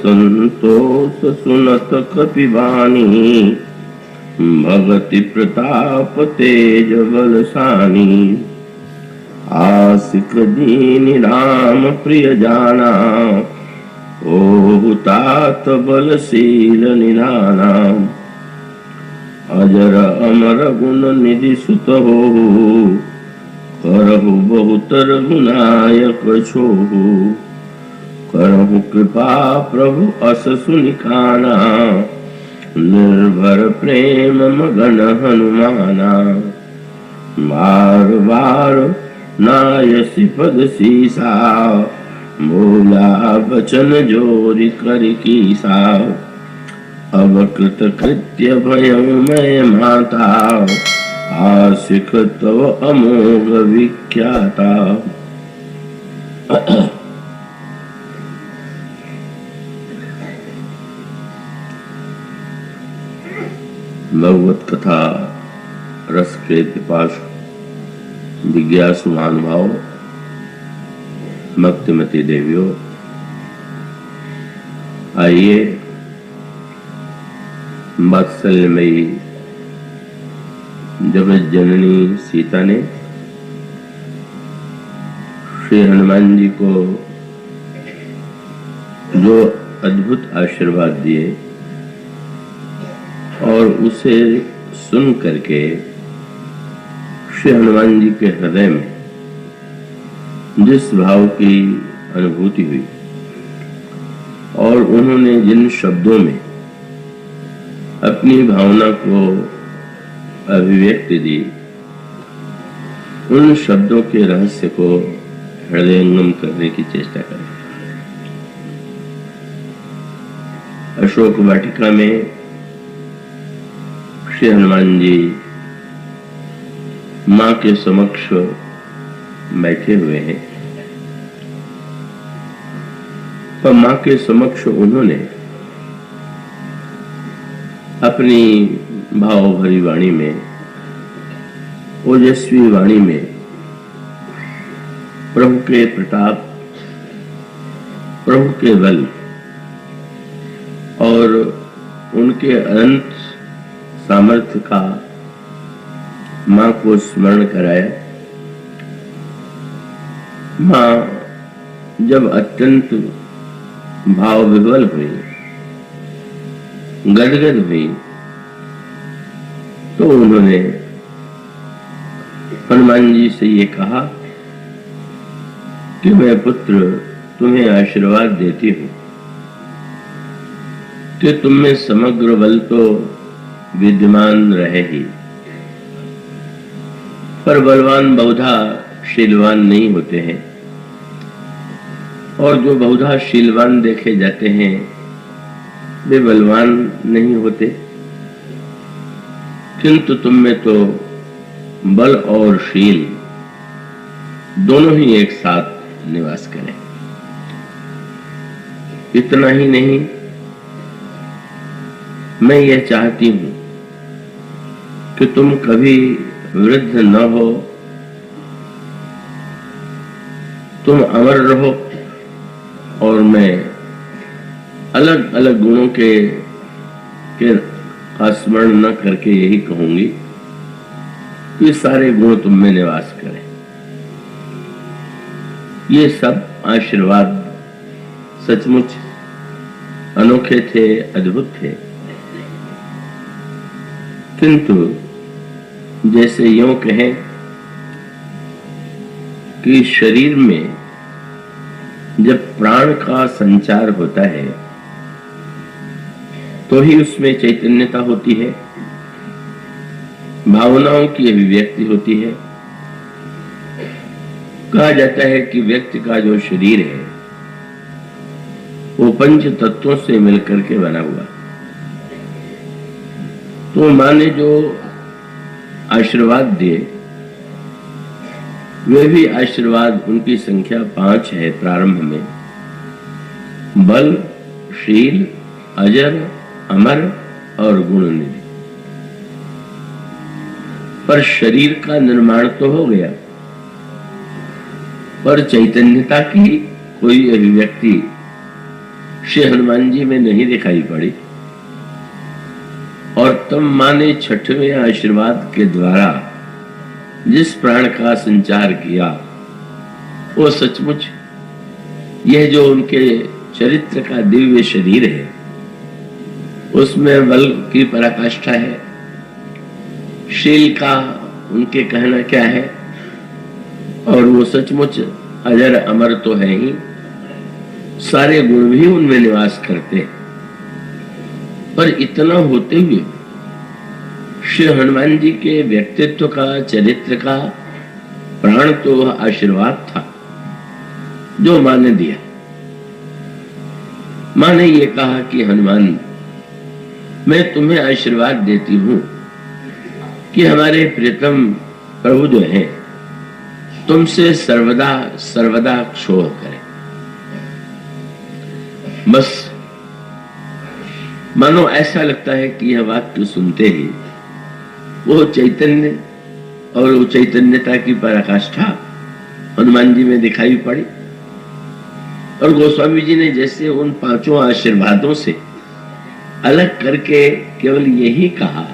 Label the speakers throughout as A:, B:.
A: संतोष सुनत कपिवानी, भगति प्रताप तेज बलसानी। आशिक दीन राम प्रिय जाना, ओहु तात बलशील निधाना। अजर अमर गुण निधि सुत होहु, करहु बहुत रघुनायक छोहु। करहु कृपा प्रभु अस सुनिकाना, निर्भर प्रेम मगन हनुमाना। बार बार नायसी पद सीसा, बोला वचन जोरि कर कीसा। अब कृत कृत्य भयउ मैं माता, आशिक तव अमोघ विख्याता। भगवत कथा रस के पिपासु जिज्ञासु महानुभाव, भक्तिमती देवियों, आइए वात्सल्यमयी जगत जननी सीता ने श्री हनुमान जी को जो अद्भुत आशीर्वाद दिए और उसे सुन करके श्री हनुमान जी के हृदय में जिस भाव की अनुभूति हुई और उन्होंने जिन शब्दों में अपनी भावना को अभिव्यक्ति दी, उन शब्दों के रहस्य को हृदयंगम करने की चेष्टा करें। अशोक वाटिका में श्री हनुमान जी मां के समक्ष बैठे हुए हैं और मां के समक्ष उन्होंने अपनी भाव भरी वाणी में, ओजस्वी वाणी में प्रभु के प्रताप, प्रभु के बल और उनके अनंत सामर्थ्य का मां को स्मरण कराया। मां जब अत्यंत भाव विह्वल हुई, गदगद हुई, तो उन्होंने हनुमान जी से ये कहा कि मैं पुत्र तुम्हें आशीर्वाद देती हूं कि तुम में समग्र बल तो विद्यमान रहे ही, पर बलवान बहुधा शीलवान नहीं होते हैं, और जो बहुधा शीलवान देखे जाते हैं वे बलवान नहीं होते, किंतु तुम में तो बल और शील दोनों ही एक साथ निवास करें। इतना ही नहीं, मैं यह चाहती हूं कि तुम कभी वृद्ध न हो, तुम अमर रहो, और मैं अलग अलग गुणों के का स्मरण न करके यही कहूंगी कि सारे गुण तुम में निवास करें। ये सब आशीर्वाद सचमुच अनोखे थे, अद्भुत थे, किंतु जैसे यूं कहें कि शरीर में जब प्राण का संचार होता है तो ही उसमें चैतन्यता होती है, भावनाओं की अभिव्यक्ति होती है। कहा जाता है कि व्यक्ति का जो शरीर है वो पंच तत्वों से मिलकर के बना हुआ। तो मां ने जो आशीर्वाद दिए वे भी आशीर्वाद, उनकी संख्या 5 है प्रारंभ में। बल, शील, अजर, अमर और गुण निधि। पर शरीर का निर्माण तो हो गया, पर चैतन्यता की कोई अभिव्यक्ति श्री हनुमान जी में नहीं दिखाई पड़ी। और तब मां ने छठवें आशीर्वाद के द्वारा जिस प्राण का संचार किया, वो सचमुच यह जो उनके चरित्र का दिव्य शरीर है, उसमें बल की पराकाष्ठा है। शील का उनके कहना क्या है, और वो सचमुच अजर अमर तो है ही, सारे गुण भी उनमें निवास करते हैं। पर इतना होते हुए श्री हनुमान जी के व्यक्तित्व का, चरित्र का प्राण तो वह आशीर्वाद था जो मां ने दिया। मां ने ये कहा कि हनुमान, मैं तुम्हें आशीर्वाद देती हूं कि हमारे प्रियतम प्रभु जो हैं तुमसे सर्वदा सर्वदा क्षोभ करें। बस मानो ऐसा लगता है कि यह वाक्य सुनते ही वो चैतन्य और वो चैतन्यता की पराकाष्ठा हनुमान जी में दिखाई पड़ी। और गोस्वामी जी ने जैसे उन पांचों आशीर्वादों से अलग करके केवल यही कहा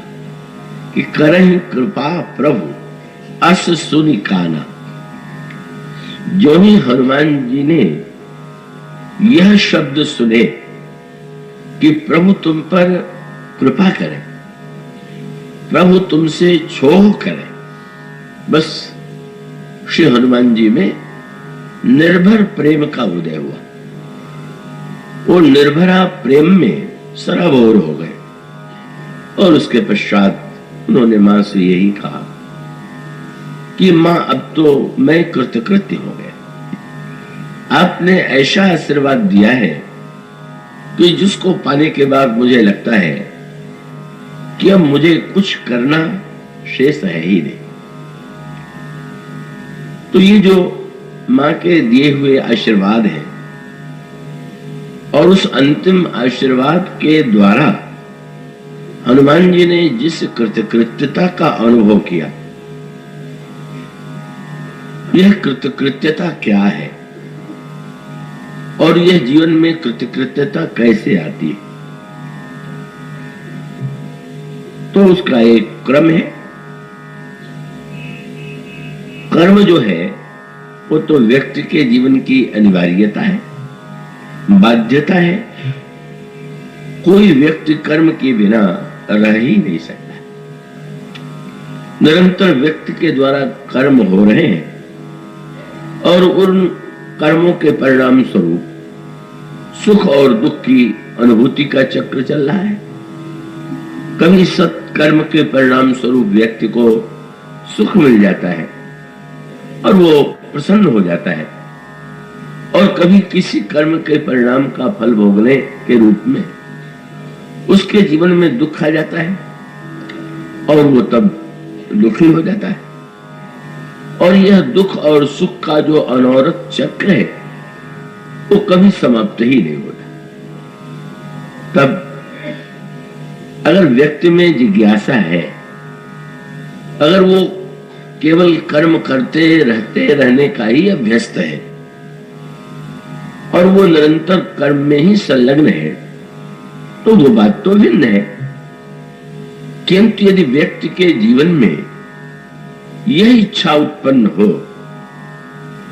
A: कि करहि कृपा प्रभु अस सुनि काना। जो ही हनुमान जी ने यह शब्द सुने कि प्रभु तुम पर कृपा करें, प्रभु तुमसे क्षोभ करें, बस श्री हनुमान जी में निर्भर प्रेम का उदय हुआ। वो निर्भरा प्रेम में सराबोर हो गए। और उसके पश्चात उन्होंने मां से यही कहा कि मां, अब तो मैं कृतकृत्य हो गया। आपने ऐसा आशीर्वाद दिया है कि जिसको पाने के बाद मुझे लगता है कि अब मुझे कुछ करना शेष है ही नहीं। तो ये जो मां के दिए हुए आशीर्वाद हैं, और उस अंतिम आशीर्वाद के द्वारा हनुमान जी ने जिस कृतकृत्यता का अनुभव किया, यह कृतकृत्यता क्या है और यह जीवन में कृतकृत्यता कैसे आती है, तो उसका एक क्रम है। कर्म जो है वो तो व्यक्ति के जीवन की अनिवार्यता है, बाध्यता है। कोई व्यक्ति कर्म के बिना रह ही नहीं सकता। निरंतर व्यक्ति के द्वारा कर्म हो रहे हैं और उन कर्मों के परिणाम स्वरूप सुख और दुख की अनुभूति का चक्र चल रहा है। कभी सत्कर्म के परिणाम स्वरूप व्यक्ति को सुख मिल जाता है और वो प्रसन्न हो जाता है, और कभी किसी कर्म के परिणाम का फल भोगने के रूप में उसके जीवन में दुख आ जाता है और वो तब दुखी हो जाता है। और यह दुख और सुख का जो अनवरत चक्र है वो कभी समाप्त ही नहीं होता। तब अगर व्यक्ति में जिज्ञासा है, अगर वो केवल कर्म करते रहते रहने का ही अभ्यस्त है और वो निरंतर कर्म में ही संलग्न है, तो वो बात तो भिन्न है। किंतु यदि व्यक्ति के जीवन में यह इच्छा उत्पन्न हो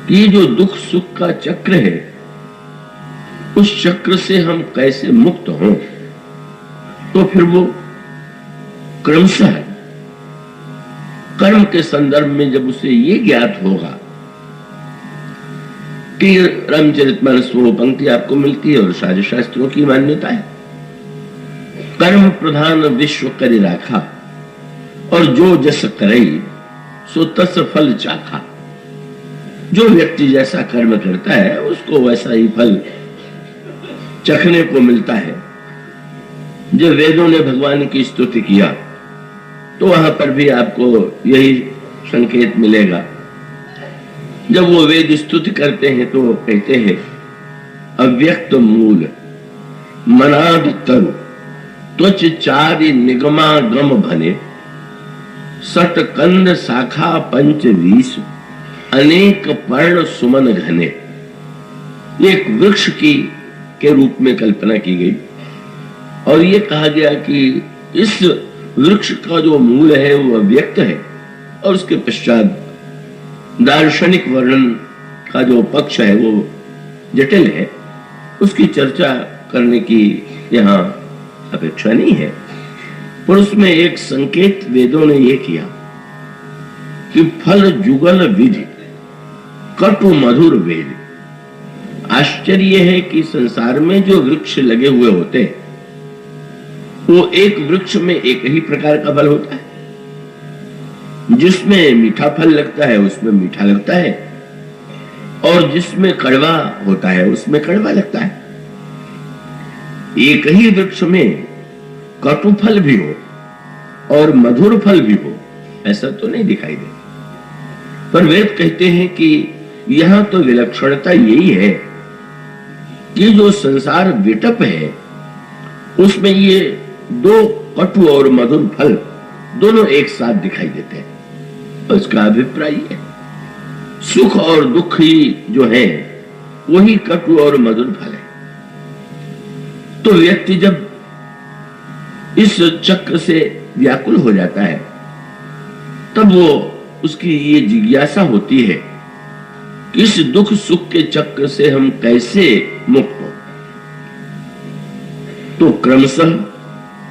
A: कि ये जो दुख सुख का चक्र है, उस चक्र से हम कैसे मुक्त हों, तो फिर वो क्रमशः कर्म के संदर्भ में जब उसे ये ज्ञात होगा कि रामचरितमानस वो पंक्ति आपको मिलती है और सारे शास्त्रों की मान्यता है, कर्म प्रधान विश्व करि राखा और जो जस करई सो तस फल चाखा। जो व्यक्ति जैसा कर्म करता है उसको वैसा ही फल चखने को मिलता है। जब वेदों ने भगवान की स्तुति किया तो वहां पर भी आपको यही संकेत मिलेगा। जब वो वेद स्तुति करते हैं तो कहते हैं अव्यक्त मूल मनादि तरु त्वच चारि निगमागम भने सटकंद शाखा पंच वीस अनेक पर्ण सुमन घने। एक वृक्ष की के रूप में कल्पना की गई और ये कहा गया कि इस वृक्ष का जो मूल है वो अव्यक्त है और उसके पश्चात दार्शनिक वर्णन का जो पक्ष है वो जटिल है, उसकी चर्चा करने की यहाँ अपेक्षा नहीं है। पर उसमें एक संकेत वेदों ने यह किया कि फल जुगल विधि कटु मधुर वेद। आश्चर्य है कि संसार में जो वृक्ष लगे हुए होते हैं वो एक वृक्ष में एक ही प्रकार का फल होता है। जिसमें मीठा फल लगता है उसमें मीठा लगता है और जिसमें कड़वा होता है उसमें कड़वा लगता है। एक ही वृक्ष में कटु फल भी हो और मधुर फल भी हो, ऐसा तो नहीं दिखाई दे। पर वेद कहते हैं कि यहां तो विलक्षणता यही है कि जो संसार विटप है उसमें ये दो कटु और मधुर फल दोनों एक साथ दिखाई देते हैं। और इसका अभिप्राय है सुख और दुख ही जो है वही कटु और मधुर फल है। तो व्यक्ति जब इस चक्र से व्याकुल हो जाता है तब वो उसकी ये जिज्ञासा होती है कि इस दुख सुख के चक्र से हम कैसे मुक्त हो। तो क्रमशः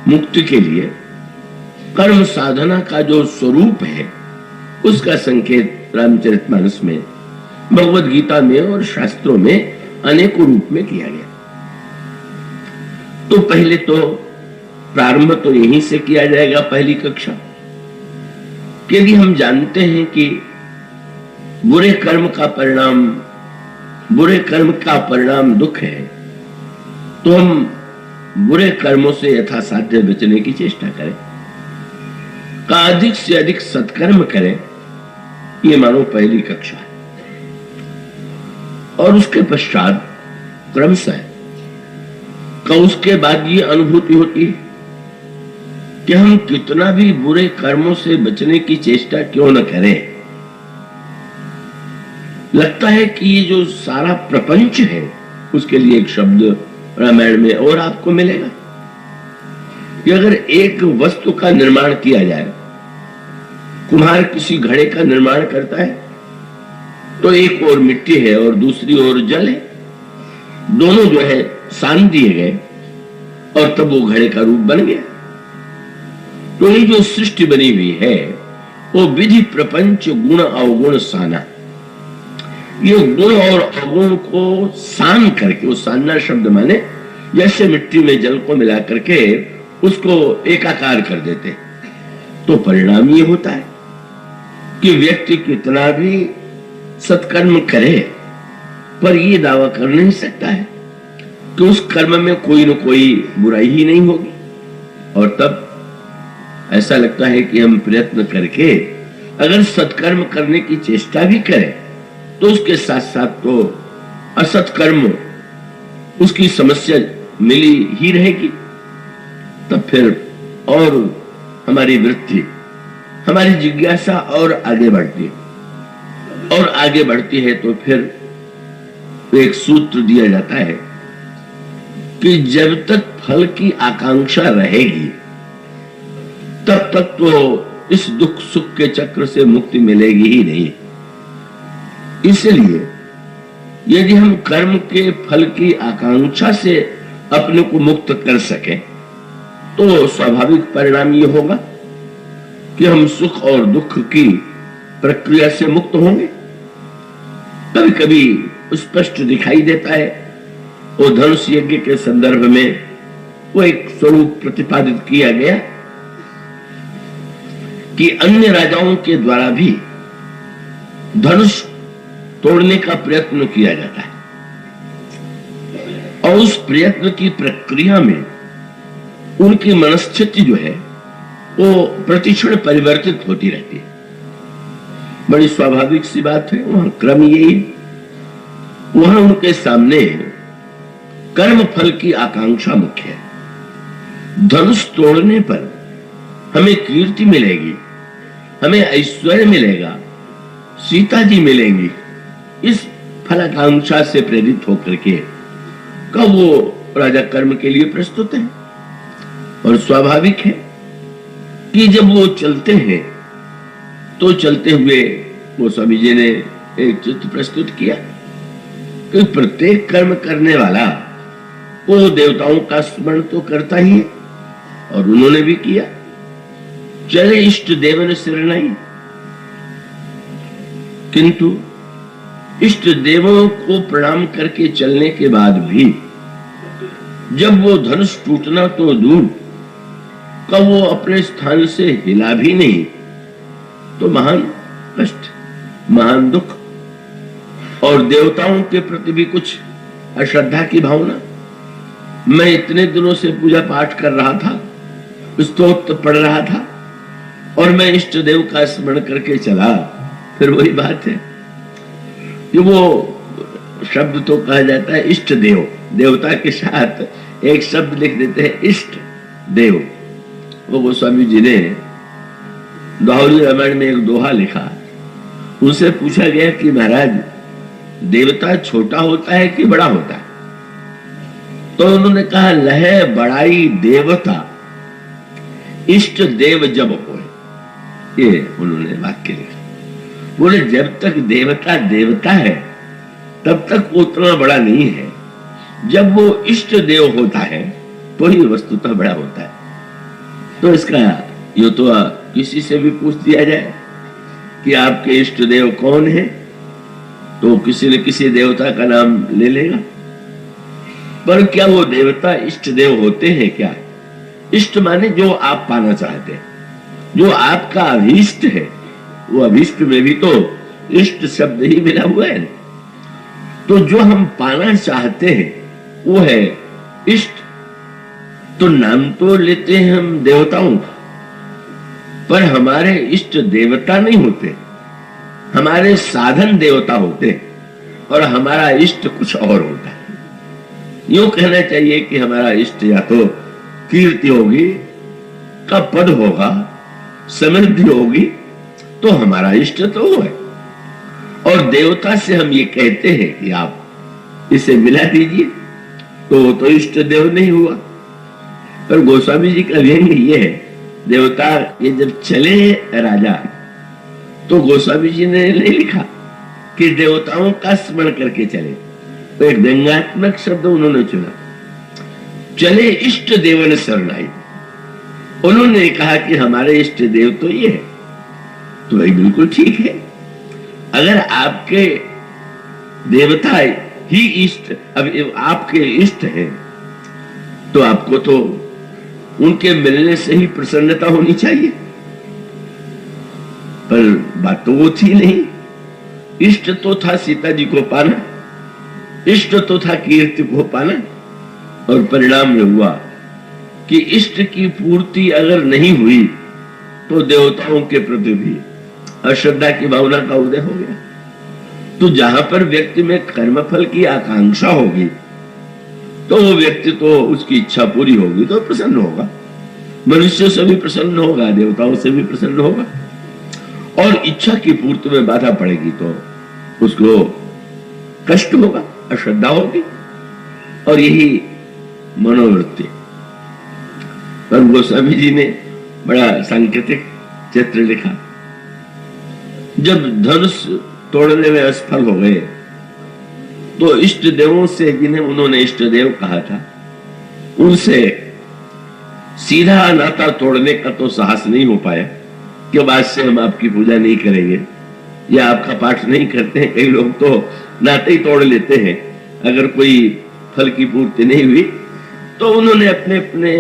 A: मुक्ति के लिए कर्म साधना का जो स्वरूप है उसका संकेत रामचरितमानस में, भगवद गीता में और शास्त्रों में अनेकों रूप में किया गया। तो पहले तो प्रारंभ तो यहीं से किया जाएगा, पहली कक्षा। यदि हम जानते हैं कि बुरे कर्म का परिणाम दुख है तो हम बुरे कर्मों से यथासाध्य बचने की चेष्टा करें, का अधिक से अधिक सत्कर्म करें। ये मानो पहली कक्षा है। और उसके पश्चात क्रमशः का उसके बाद ये अनुभूति होती है कि हम कितना भी बुरे कर्मों से बचने की चेष्टा क्यों न करें, लगता है कि ये जो सारा प्रपंच है उसके लिए एक शब्द रामायण में और आपको मिलेगा कि अगर एक वस्तु का निर्माण किया जाए, कुम्हार किसी घड़े का निर्माण करता है तो एक ओर मिट्टी है और दूसरी ओर जल है, दोनों जो है सान दिए गए और तब वो घड़े का रूप बन गया। तो ये जो सृष्टि बनी हुई है वो विधि प्रपंच गुण अवगुण साना, ये गुण और अवगुण को सान करके, वो सानना शब्द माने जैसे मिट्टी में जल को मिला करके उसको एकाकार कर देते। तो परिणाम ये होता है कि व्यक्ति कितना भी सत्कर्म करे पर ये दावा कर नहीं सकता है कि उस कर्म में कोई न कोई बुराई ही नहीं होगी। और तब ऐसा लगता है कि हम प्रयत्न करके अगर सत्कर्म करने की चेष्टा भी करें तो उसके साथ साथ तो असत्कर्म उसकी समस्या मिली ही रहेगी। तब फिर और हमारी वृत्ति, हमारी जिज्ञासा और आगे बढ़ती है और आगे बढ़ती है। तो फिर एक सूत्र दिया जाता है कि जब तक फल की आकांक्षा रहेगी तब तक तो इस दुख सुख के चक्र से मुक्ति मिलेगी ही नहीं। इसलिए यदि हम कर्म के फल की आकांक्षा से अपने को मुक्त कर सकें तो स्वाभाविक परिणाम ये होगा कि हम सुख और दुख की प्रक्रिया से मुक्त होंगे। कभी कभी स्पष्ट दिखाई देता है, वो धनुष यज्ञ के संदर्भ में वो एक स्वरूप प्रतिपादित किया गया कि अन्य राजाओं के द्वारा भी धनुष तोड़ने का प्रयत्न किया जाता है और उस प्रयत्न की प्रक्रिया में उनकी मनस्थिति जो है वो प्रतिक्षण परिवर्तित होती रहती है। बड़ी स्वाभाविक सी बात है, वहां क्रम यही है। वहां उनके सामने कर्म फल की आकांक्षा मुख्य है। धनुष तोड़ने पर हमें कीर्ति मिलेगी, हमें ऐश्वर्य मिलेगा, सीता जी मिलेंगी, इस फलाकांक्षा से प्रेरित होकर के कब वो राजा कर्म के लिए प्रस्तुत है। और स्वाभाविक है कि जब वो चलते हैं तो चलते हुए वो स्वामी जी ने एक चित्र प्रस्तुत किया कि प्रत्येक कर्म करने वाला वो देवताओं का स्मरण तो करता ही है, और उन्होंने भी किया। चले इष्ट देवन शरणाई, किंतु इष्ट देवों को प्रणाम करके चलने के बाद भी जब वो धनुष टूटना तो दूर, कब वो अपने स्थान से हिला भी नहीं, तो महान कष्ट, महान दुख, और देवताओं के प्रति भी कुछ अश्रद्धा की भावना। मैं इतने दिनों से पूजा पाठ कर रहा था, स्तोत्र पढ़ रहा था, और मैं इष्ट देव का स्मरण करके चला। फिर वही बात है कि वो शब्द तो कहा जाता है इष्ट देव, देवता के साथ एक शब्द लिख देते हैं इष्ट देव। वो गोस्वामी जी ने दोहरी रामायण में एक दोहा लिखा। उनसे पूछा गया कि महाराज, देवता छोटा होता है कि बड़ा होता है? तो उन्होंने कहा, लहे बड़ाई देवता इष्ट देव जब हो। ये उन्होंने वाक्य लिखा। बोले जब तक देवता देवता है तब तक उतना बड़ा नहीं है, जब वो इष्ट देव होता है तो ही वस्तुतः बड़ा होता है। तो इसका यो तो किसी से भी पूछ दिया जाए कि आपके इष्ट देव कौन है, तो किसी न किसी देवता का नाम ले लेगा। पर क्या वो देवता इष्ट देव होते हैं क्या? इष्ट माने जो आप पाना चाहते हैं, जो आपका अभीष्ट है। वो अभीष्ट में भी तो इष्ट शब्द ही मिला हुआ है। तो जो हम पाना चाहते हैं वो है इष्ट। तो नाम तो लेते हैं हम देवताओं का, पर हमारे इष्ट देवता नहीं होते, हमारे साधन देवता होते हैं, और हमारा इष्ट कुछ और होता है। यूं कहना चाहिए कि हमारा इष्ट या तो कीर्ति होगी, का पद होगा, समृद्धि होगी, तो हमारा इष्ट तो वो है। और देवता से हम ये कहते हैं कि आप इसे मिला दीजिए, तो वो तो इष्ट देव नहीं हुआ। पर गोस्वामी जी का व्यंग ये है, देवता ये जब चले राजा, तो गोस्वामी जी ने नहीं लिखा कि देवताओं का स्मरण करके चले, तो एक व्यंग्यात्मक शब्द उन्होंने चुना, चले इष्ट देवन शरणाई। उन्होंने कहा कि हमारे इष्ट देव तो ये है। तो ये बिल्कुल ठीक है। अगर आपके देवता ही इष्ट, अब आपके इष्ट हैं, तो आपको तो उनके मिलने से ही प्रसन्नता होनी चाहिए। पर बात तो वो थी नहीं। इष्ट तो था सीता जी को पाना, इष्ट तो था कीर्ति को पाना, और परिणाम यह हुआ कि इष्ट की पूर्ति अगर नहीं हुई तो देवताओं के प्रति भी अश्रद्धा की भावना का उदय हो गया। तो जहां पर व्यक्ति में कर्मफल की आकांक्षा होगी, तो वो व्यक्ति तो उसकी इच्छा पूरी होगी तो प्रसन्न होगा, मनुष्य से भी प्रसन्न होगा, देवताओं से भी प्रसन्न होगा। और इच्छा की पूर्ति में बाधा पड़ेगी तो उसको कष्ट होगा, अश्रद्धा होगी, और यही मनोवृत्ति। पर गोस्वामी जी ने बड़ा सांकेतिक चित्र लिखा। जब धनुष तोड़ने में असफल हो गए, तो इष्ट देवों से, जिन्हें उन्होंने इष्ट देव कहा था, उनसे सीधा नाता तोड़ने का तो साहस नहीं हो पाया कि बाद से हम आपकी पूजा नहीं करेंगे या आपका पाठ नहीं करते हैं। कई लोग तो नाते ही तोड़ लेते हैं अगर कोई फल की पूर्ति नहीं हुई। तो उन्होंने अपने अपने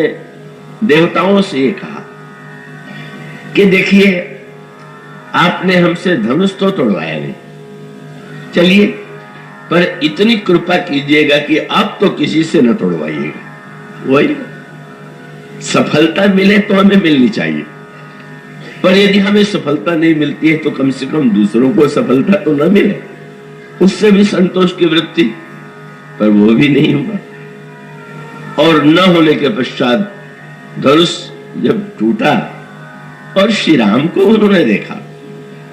A: देवताओं से ये कहा कि देखिए, आपने हमसे धनुष तो तोड़वाया नहीं, चलिए पर इतनी कृपा कीजिएगा कि आप तो किसी से न तोड़वाइएगा। वही सफलता मिले तो हमें मिलनी चाहिए, पर यदि हमें सफलता नहीं मिलती है तो कम से कम दूसरों को सफलता तो न मिले, उससे भी संतोष की वृत्ति। पर वो भी नहीं हुआ। और न होने के पश्चात धनुष जब टूटा और श्री राम को उन्होंने देखा,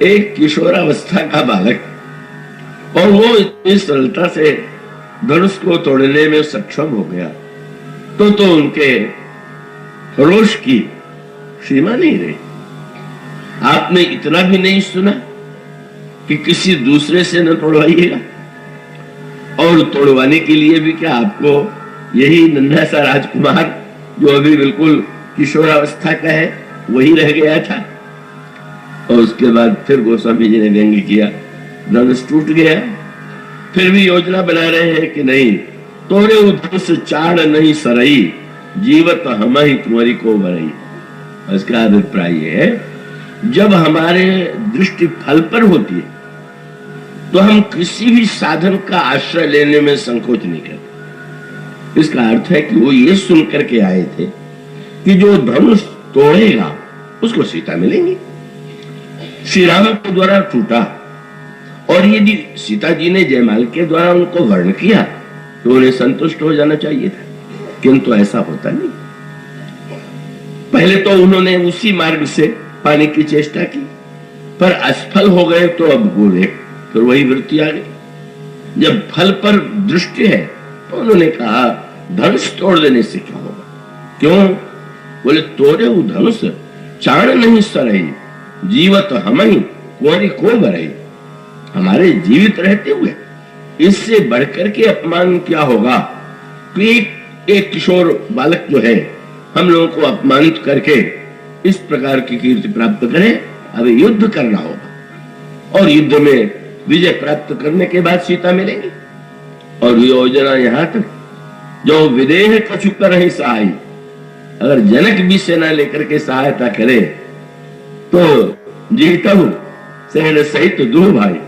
A: एक किशोरावस्था का बालक, और वो इतनी सरलता से धनुष को तोड़ने में सक्षम हो गया तो उनके रोष की सीमा नहीं रही। आपने इतना भी नहीं सुना कि किसी दूसरे से न तोड़वाइएगा, और तोड़वाने के लिए भी क्या आपको यही नन्हा सा राजकुमार जो अभी बिल्कुल किशोरावस्था का है वही रह गया था। और उसके बाद फिर गोस्वामी जी ने व्यंग्य किया, धनुष टूट गया, फिर भी योजना बना रहे हैं कि नहीं, तोरे धनुष चाड़ नहीं सरई, जीवत हम ही तुम्हारी को बरई। इसका अभिप्राय है, जब हमारे दृष्टि फल पर होती है तो हम किसी भी साधन का आश्रय लेने में संकोच नहीं करते। इसका अर्थ है कि वो ये सुन करके आए थे कि जो धनुष तोड़ेगा उसको सीता मिलेंगी। श्री राम के द्वारा टूटा, और यदि सीता जी ने जयमाल के द्वारा उनको वर्ण किया तो उन्हें संतुष्ट हो जाना चाहिए था, किंतु ऐसा होता नहीं। पहले तो उन्होंने उसी मार्ग से पाने की चेष्टा की, पर असफल हो गए तो अब बोले, फिर वही वृत्ति आ गई। जब फल पर दृष्टि है तो उन्होंने कहा धनुष तोड़ देने से क्या होगा। क्यों? बोले तोड़े वो धनुष चाण नहीं सरई, जीवत हम ही कुंवरी को बरई। हमारे जीवित रहते हुए इससे बढ़कर के अपमान क्या होगा कि एक किशोर बालक जो है हम लोगों को अपमानित करके इस प्रकार की कीर्ति प्राप्त करे। अब युद्ध करना होगा, और युद्ध में विजय प्राप्त करने के बाद सीता मिलेंगी। और योजना यहां तक, जो विदेह कछु कर ही सहाय, अगर जनक भी सेना लेकर के सहायता करे तो जीतहु सेना सहित दो भाई,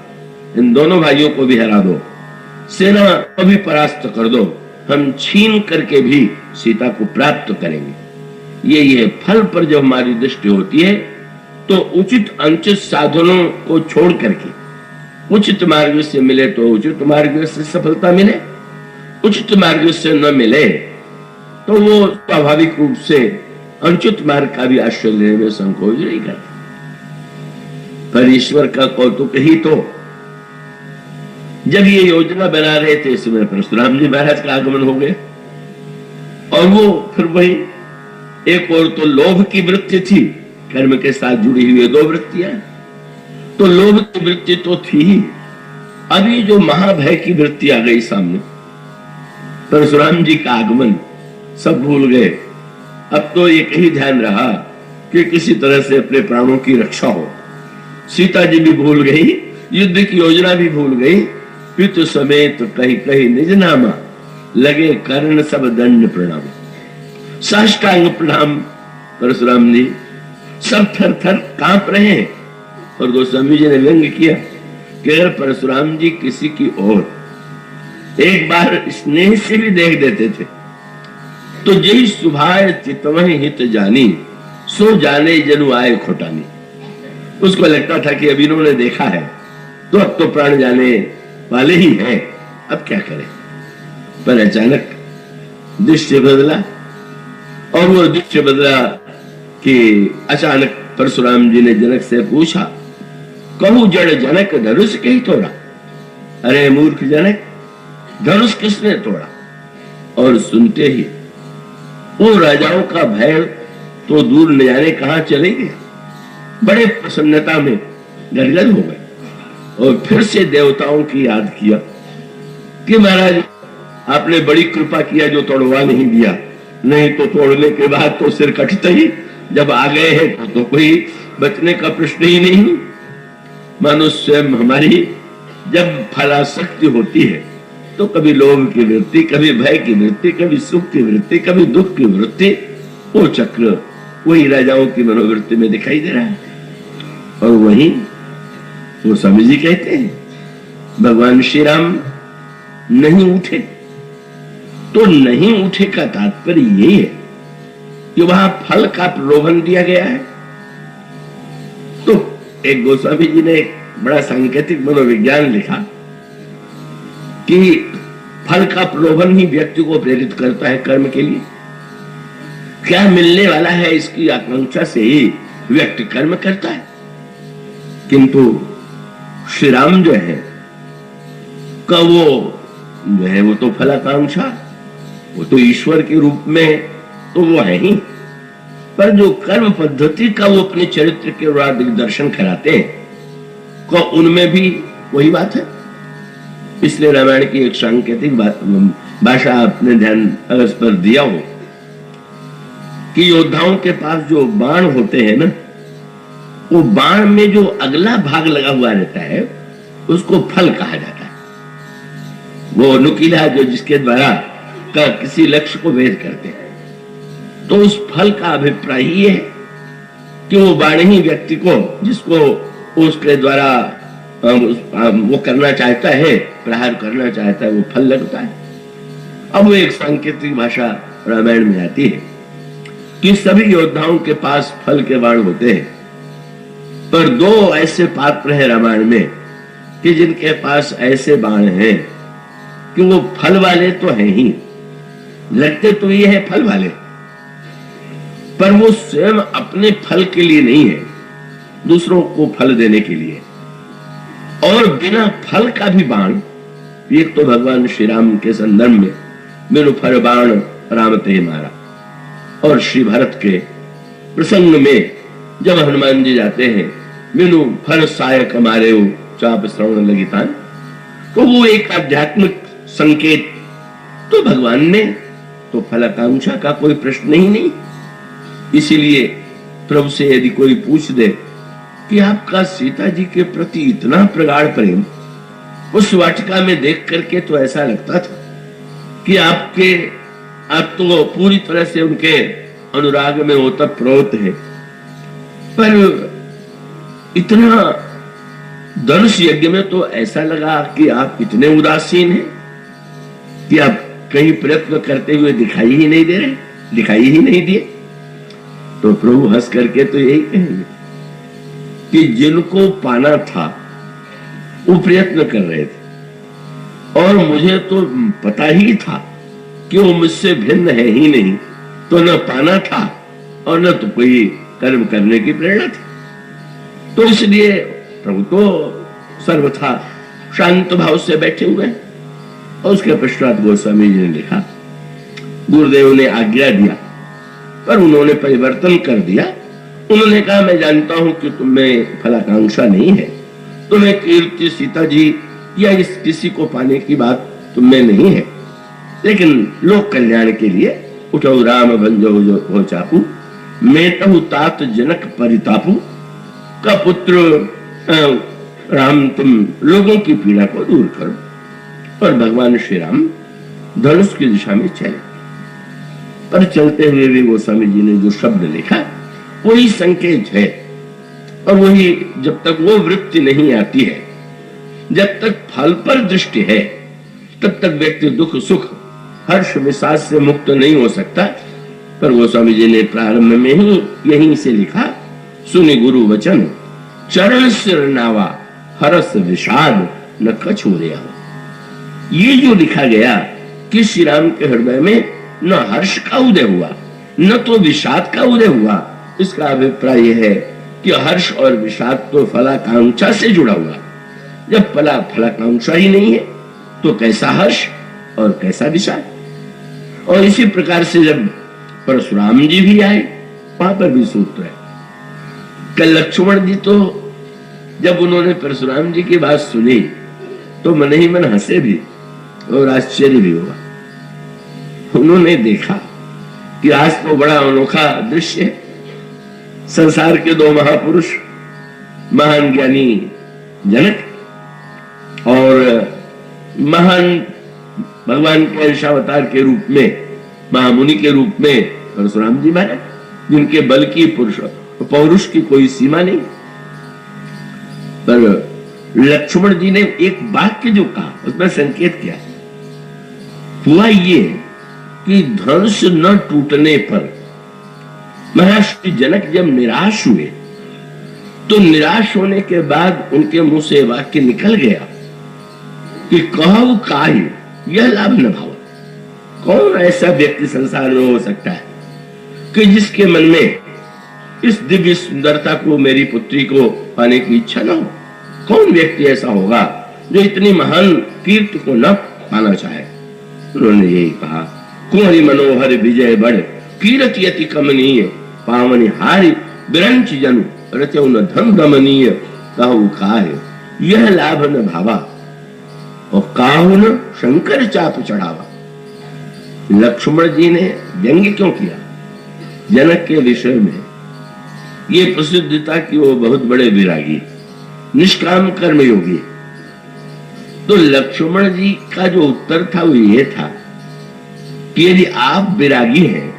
A: इन दोनों भाइयों को भी हरा दो, सेना को भी परास्त कर दो, हम छीन करके भी सीता को प्राप्त करेंगे। ये फल पर जब हमारी दृष्टि होती है तो उचित अनुचित साधनों को छोड़ करके उचित मार्ग से मिले तो उचित मार्ग से सफलता मिले, उचित मार्ग से न मिले तो वो स्वाभाविक रूप से अनुचित मार्ग का भी आश्रय लेने में संकोच नहीं करते। पर ईश्वर का कौतुक ही तो, जब ये योजना बना रहे थे इस समय परशुराम जी महाराज का आगमन हो गया, और वो फिर वही एक और तो लोभ की वृत्ति थी, कर्म के साथ जुड़ी हुई दो वृत्तियां, तो लोभ की वृत्ति तो थी ही, अभी जो महाभय की वृत्ति आ गई सामने, परशुराम जी का आगमन, सब भूल गए। अब तो एक ही ध्यान रहा कि किसी तरह से अपने प्राणों की रक्षा हो। सीता जी भी भूल गई, युद्ध की योजना भी भूल गई, पितु समेत कहीं कहीं निज नामा, लगे कर्ण सब दंड प्रणाम। साष्टांग प्रणाम परशुराम जी, सब थर थर कांप रहे हैं। और गोस्वामी जी ने व्यंग्य किया कि अगर परशुराम जी किसी की ओर एक बार स्नेह से भी देख देते थे तो जय सुभाय चितवहि हित जानी, सो जाने जनु आए खोटानी। उसको लगता था कि अब इन्होंने देखा है तो अब तो प्राण जाने वाले ही हैं, अब क्या करें। पर अचानक दृश्य बदला, और वो दृश्य बदला कि अचानक परशुराम जी ने जनक से पूछा, कहूं जड़ जनक धनुष कहीं तोड़ा। अरे मूर्ख जनक, धनुष किसने तोड़ा? और सुनते ही वो राजाओं का भय तो दूर न जाने कहां चले गए, बड़े प्रसन्नता में गदगद हो गए, और फिर से देवताओं की याद किया कि महाराज आपने बड़ी कृपा किया जो तोड़वा नहीं दिया, नहीं तो तोड़ने के बाद तो सिर कटता ही, जब आ गए हैं तो कोई बचने का प्रश्न ही नहीं। मानो स्वयं हमारी जब फलाशक्ति होती है तो कभी लोभ की वृत्ति, कभी भय की वृत्ति, कभी सुख की वृत्ति, कभी दुख की वृत्ति, वो चक्र वही राजाओं की मनोवृत्ति में दिखाई दे रहा है। और वही वो स्वामी जी कहते हैं भगवान श्री राम नहीं उठे, तो नहीं उठे का तात्पर्य यही है कि वहां फल का प्रलोभन दिया गया है। तो एक गोस्वामी जी ने एक बड़ा सांकेतिक मनोविज्ञान लिखा कि फल का प्रलोभन ही व्यक्ति को प्रेरित करता है कर्म के लिए। क्या मिलने वाला है इसकी आकांक्षा से ही व्यक्ति कर्म करता है, किंतु श्री राम जो है का वो जो है वो तो फलाकांक्षा, वो तो ईश्वर के रूप में तो वो है ही, पर जो कर्म पद्धति का वो अपने चरित्र के द्वारा दिग्दर्शन कराते हैं को उनमें भी वही बात है। इसलिए रामायण की एक सांकेतिक भाषा आपने ध्यान अगर इस पर दिया हो कि योद्धाओं के पास जो बाण होते हैं ना, वो बाण में जो अगला भाग लगा हुआ रहता है उसको फल कहा जाता है। वो नुकीला जो जिसके द्वारा का किसी लक्ष्य को भेद करते हैं, तो उस फल का अभिप्राय ये है कि वो बाण ही व्यक्ति को जिसको उसके द्वारा वो करना चाहता है, प्रहार करना चाहता है, वो फल लगता है। अब वो एक सांकेतिक भाषा रामायण में आती है कि सभी योद्धाओं के पास फल के बाण होते हैं, पर दो ऐसे पात्र हैं रामायण में कि जिनके पास ऐसे बाण हैं कि वो फल वाले तो हैं ही, लगते तो ये है फल वाले, पर वो स्वयं अपने फल के लिए नहीं है, दूसरों को फल देने के लिए। और बिना फल का भी बाण, एक तो भगवान श्री राम के संदर्भ में बिनु फल बाण राम ते मारा, और श्री भरत के प्रसंग में जब हनुमान जी जाते हैं बिनु फल सायक मारे चाप श्रवण लगी तान, तो वो एक आध्यात्मिक संकेत। तो भगवान ने तो फलाकांक्षा का कोई प्रश्न ही नहीं। इसीलिए प्रभु से यदि कोई पूछ दे कि आपका सीता जी के प्रति इतना प्रगाढ़ प्रेम, उस वाटिका में देख करके तो ऐसा लगता था कि आप तो पूरी तरह से उनके अनुराग में ओतप्रोत है, पर इतना धनुष यज्ञ में तो ऐसा लगा कि आप इतने उदासीन हैं कि आप कहीं प्रयत्न करते हुए दिखाई ही नहीं दे रहे, दिखाई ही नहीं दिए। तो प्रभु हंस करके तो यही कहेंगे कि जिनको पाना था वो प्रयत्न कर रहे थे, और मुझे तो पता ही था कि वो मुझसे भिन्न है ही नहीं, तो न पाना था और न तो कोई कर्म करने की प्रेरणा थी। तो इसलिए प्रभु तो सर्वथा शांत भाव से बैठे हुए हैं। और उसके पश्चात गोस्वामी जी ने लिखा, गुरुदेव ने आज्ञा दिया पर उन्होंने परिवर्तन कर दिया। उन्होंने कहा, मैं जानता हूं कि तुम्हें फलाकांक्षा नहीं है, तुम्हें कीर्ति सीता जी या इस किसी को पाने की बात तुम्हें नहीं है, लेकिन लोक कल्याण के लिए उठो राम भंजो हो चापू, मेटहु तात जनक परितापू का पुत्र राम, तुम लोगों की पीड़ा को दूर करो। और भगवान श्री राम धनुष की दिशा में चले, पर चलते हुए भी गोस्वामी जी ने जो शब्द लिखा वही संकेत है। और वही जब तक वो वृत्ति नहीं आती है, जब तक फल पर दृष्टि है, तब तक व्यक्ति दुख सुख हर्ष विषाद से मुक्त नहीं हो सकता। पर गोस्वामी जी ने प्रारंभ में ही यहीं से लिखा, सुनि गुरु वचन चरण सिर नावा हरस विषाद न कछु रेहा। ये जो लिखा गया कि श्री राम के हृदय में न हर्ष का उदय हुआ न तो विषाद का उदय हुआ, इसका अभिप्राय यह है कि हर्ष और विषाद तो फलाकांक्षा से जुड़ा हुआ। जब फलाकांक्षा ही नहीं है तो कैसा हर्ष और कैसा विषाद। और इसी प्रकार से जब परशुराम जी भी आए, वहां पर भी सूत्र है। कल लक्ष्मण जी तो जब उन्होंने परशुराम जी की बात सुनी तो मन ही मन हंसे भी और आश्चर्य भी हुआ। उन्होंने देखा कि आज तो बड़ा अनोखा दृश्य है। संसार के दो महापुरुष, महान ज्ञानी जनक और महान भगवान के अंशावतार के रूप में महामुनि के रूप में परशुराम जी महाराज, जिनके बल की पौरुष की कोई सीमा नहीं। पर लक्ष्मण जी ने एक वाक्य जो कहा उसमें संकेत किया हुआ ये कि धनुष न टूटने पर महर्षि जनक जब निराश हुए तो निराश होने के बाद उनके मुंह से वाक्य निकल गया कि कहु काहि यह लाभ न भाव। कौन ऐसा व्यक्ति संसार में हो सकता है कि जिसके मन में इस दिव्य सुंदरता को, मेरी पुत्री को पाने की इच्छा न हो? कौन व्यक्ति ऐसा होगा जो इतनी महान कीर्ति को न पाना चाहे। उन्होंने यही कहा, कुंवरी मनोहर विजय बड़ कीरति अति कमनीय, पावनी हारी बिरंच जनु रचौ न धन दमनीय, कहु काहे यह लाभ न भावा, और काहु न शंकर चाप चढ़ावा। लक्ष्मण जी ने व्यंग्य क्यों किया जनक के विषय में? ये प्रसिद्ध था कि वो बहुत बड़े विरागी, निष्काम कर्मयोगी। तो लक्ष्मण जी का जो उत्तर था वो ये था कि यदि आप विरागी हैं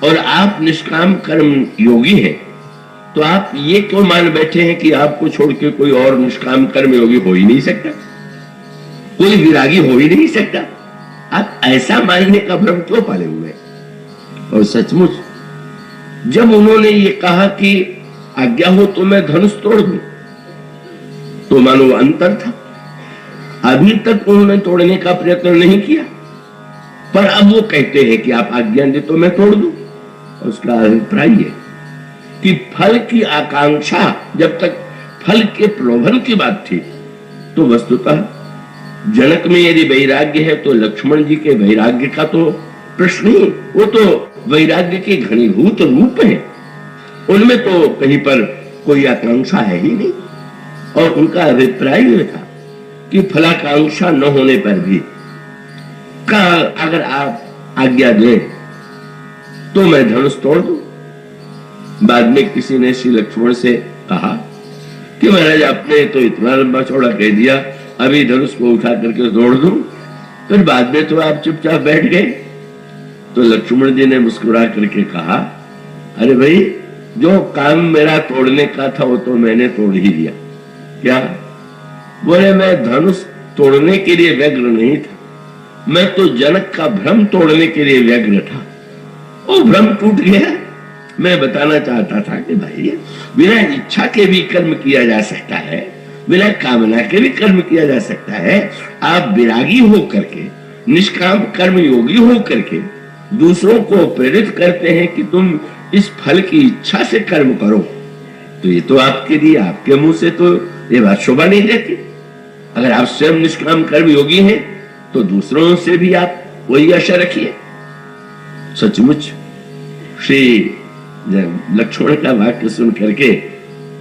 A: और आप निष्काम कर्म योगी हैं, तो आप ये क्यों मान बैठे हैं कि आपको छोड़ के कोई और निष्काम कर्म योगी हो ही नहीं सकता, कोई विरागी हो ही नहीं सकता? आप ऐसा मानने का भ्रम क्यों पाले हुए? और सचमुच जब उन्होंने ये कहा कि आज्ञा हो तो मैं धनुष तोड़ दूं, तो मानो अंतर था। अभी तक उन्होंने तोड़ने का प्रयत्न नहीं किया, पर अब वो कहते हैं कि आप आज्ञा दे तो मैं तोड़ दूं। उसका अभिप्राय है कि फल की आकांक्षा, जब तक फल के प्रलोभन की बात थी, तो वस्तुतः जनक में यदि वैराग्य है तो लक्ष्मण जी के वैराग्य का तो प्रश्न ही, वो तो वैराग्य के घनीभूत रूप है, उनमें तो कहीं पर कोई आकांक्षा है ही नहीं। और उनका अभिप्राय यह था कि फलाकांक्षा न होने पर भी का अगर आप आज्ञा दें तो मैं धनुष तोड़ दूं। बाद में किसी ने श्री लक्ष्मण से कहा कि महाराज आपने तो इतना लंबा चौड़ा कह दिया, अभी धनुष को उठा करके तोड़ दूं? फिर बाद में तो आप चुपचाप बैठ गए। तो लक्ष्मण जी ने मुस्कुरा करके कहा, अरे भाई, जो काम मेरा तोड़ने का था वो तो मैंने तोड़ ही दिया। क्या? बोले, मैं धनुष तोड़ने के लिए व्यग्र नहीं था, मैं तो जनक का भ्रम तोड़ने के लिए व्यग्र था। वो भ्रम टूट गया। मैं बताना चाहता था कि भाई, बिना इच्छा के भी कर्म किया जा सकता है, बिना कामना के भी कर्म किया जा सकता है। आप विरागी हो करके, निष्काम कर्म योगी हो करके दूसरों को प्रेरित करते हैं कि तुम इस फल की इच्छा से कर्म करो, तो ये तो आपके लिए, आपके मुंह से तो ये बात शोभा नहीं देती। अगर आप स्वयं निष्काम कर्म योगी हैं तो दूसरों से भी आप वही आशा रखिए। सचमुच श्री लक्ष्मण का वाक्य सुन करके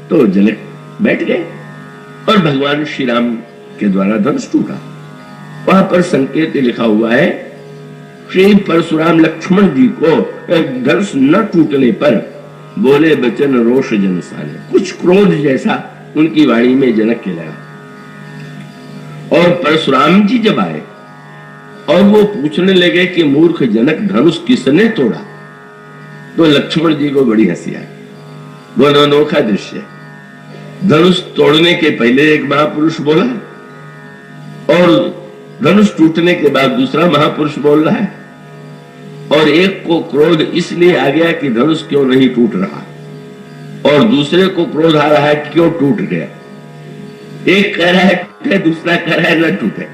A: तो जनक बैठ गए और भगवान श्री राम के द्वारा धनुष टूटा। वहां पर संकेत लिखा हुआ है, श्री परशुराम लक्ष्मण जी को धनुष न टूटने पर बोले बचन रोष जन सारे। कुछ क्रोध जैसा उनकी वाणी में जनक के लगा। और परशुराम जी जब आए और वो पूछने लगे कि मूर्ख जनक, धनुष किसने तोड़ा, तो लक्ष्मण जी को बड़ी हंसी आई। वो अनोखा दृश्य, धनुष तोड़ने के पहले एक महापुरुष बोला और धनुष टूटने के बाद दूसरा महापुरुष बोल रहा है, और एक को क्रोध इसलिए आ गया कि धनुष क्यों नहीं टूट रहा, और दूसरे को क्रोध आ रहा है क्यों टूट गया। एक कह रहा है टूटे, दूसरा कह रहा है न टूटे।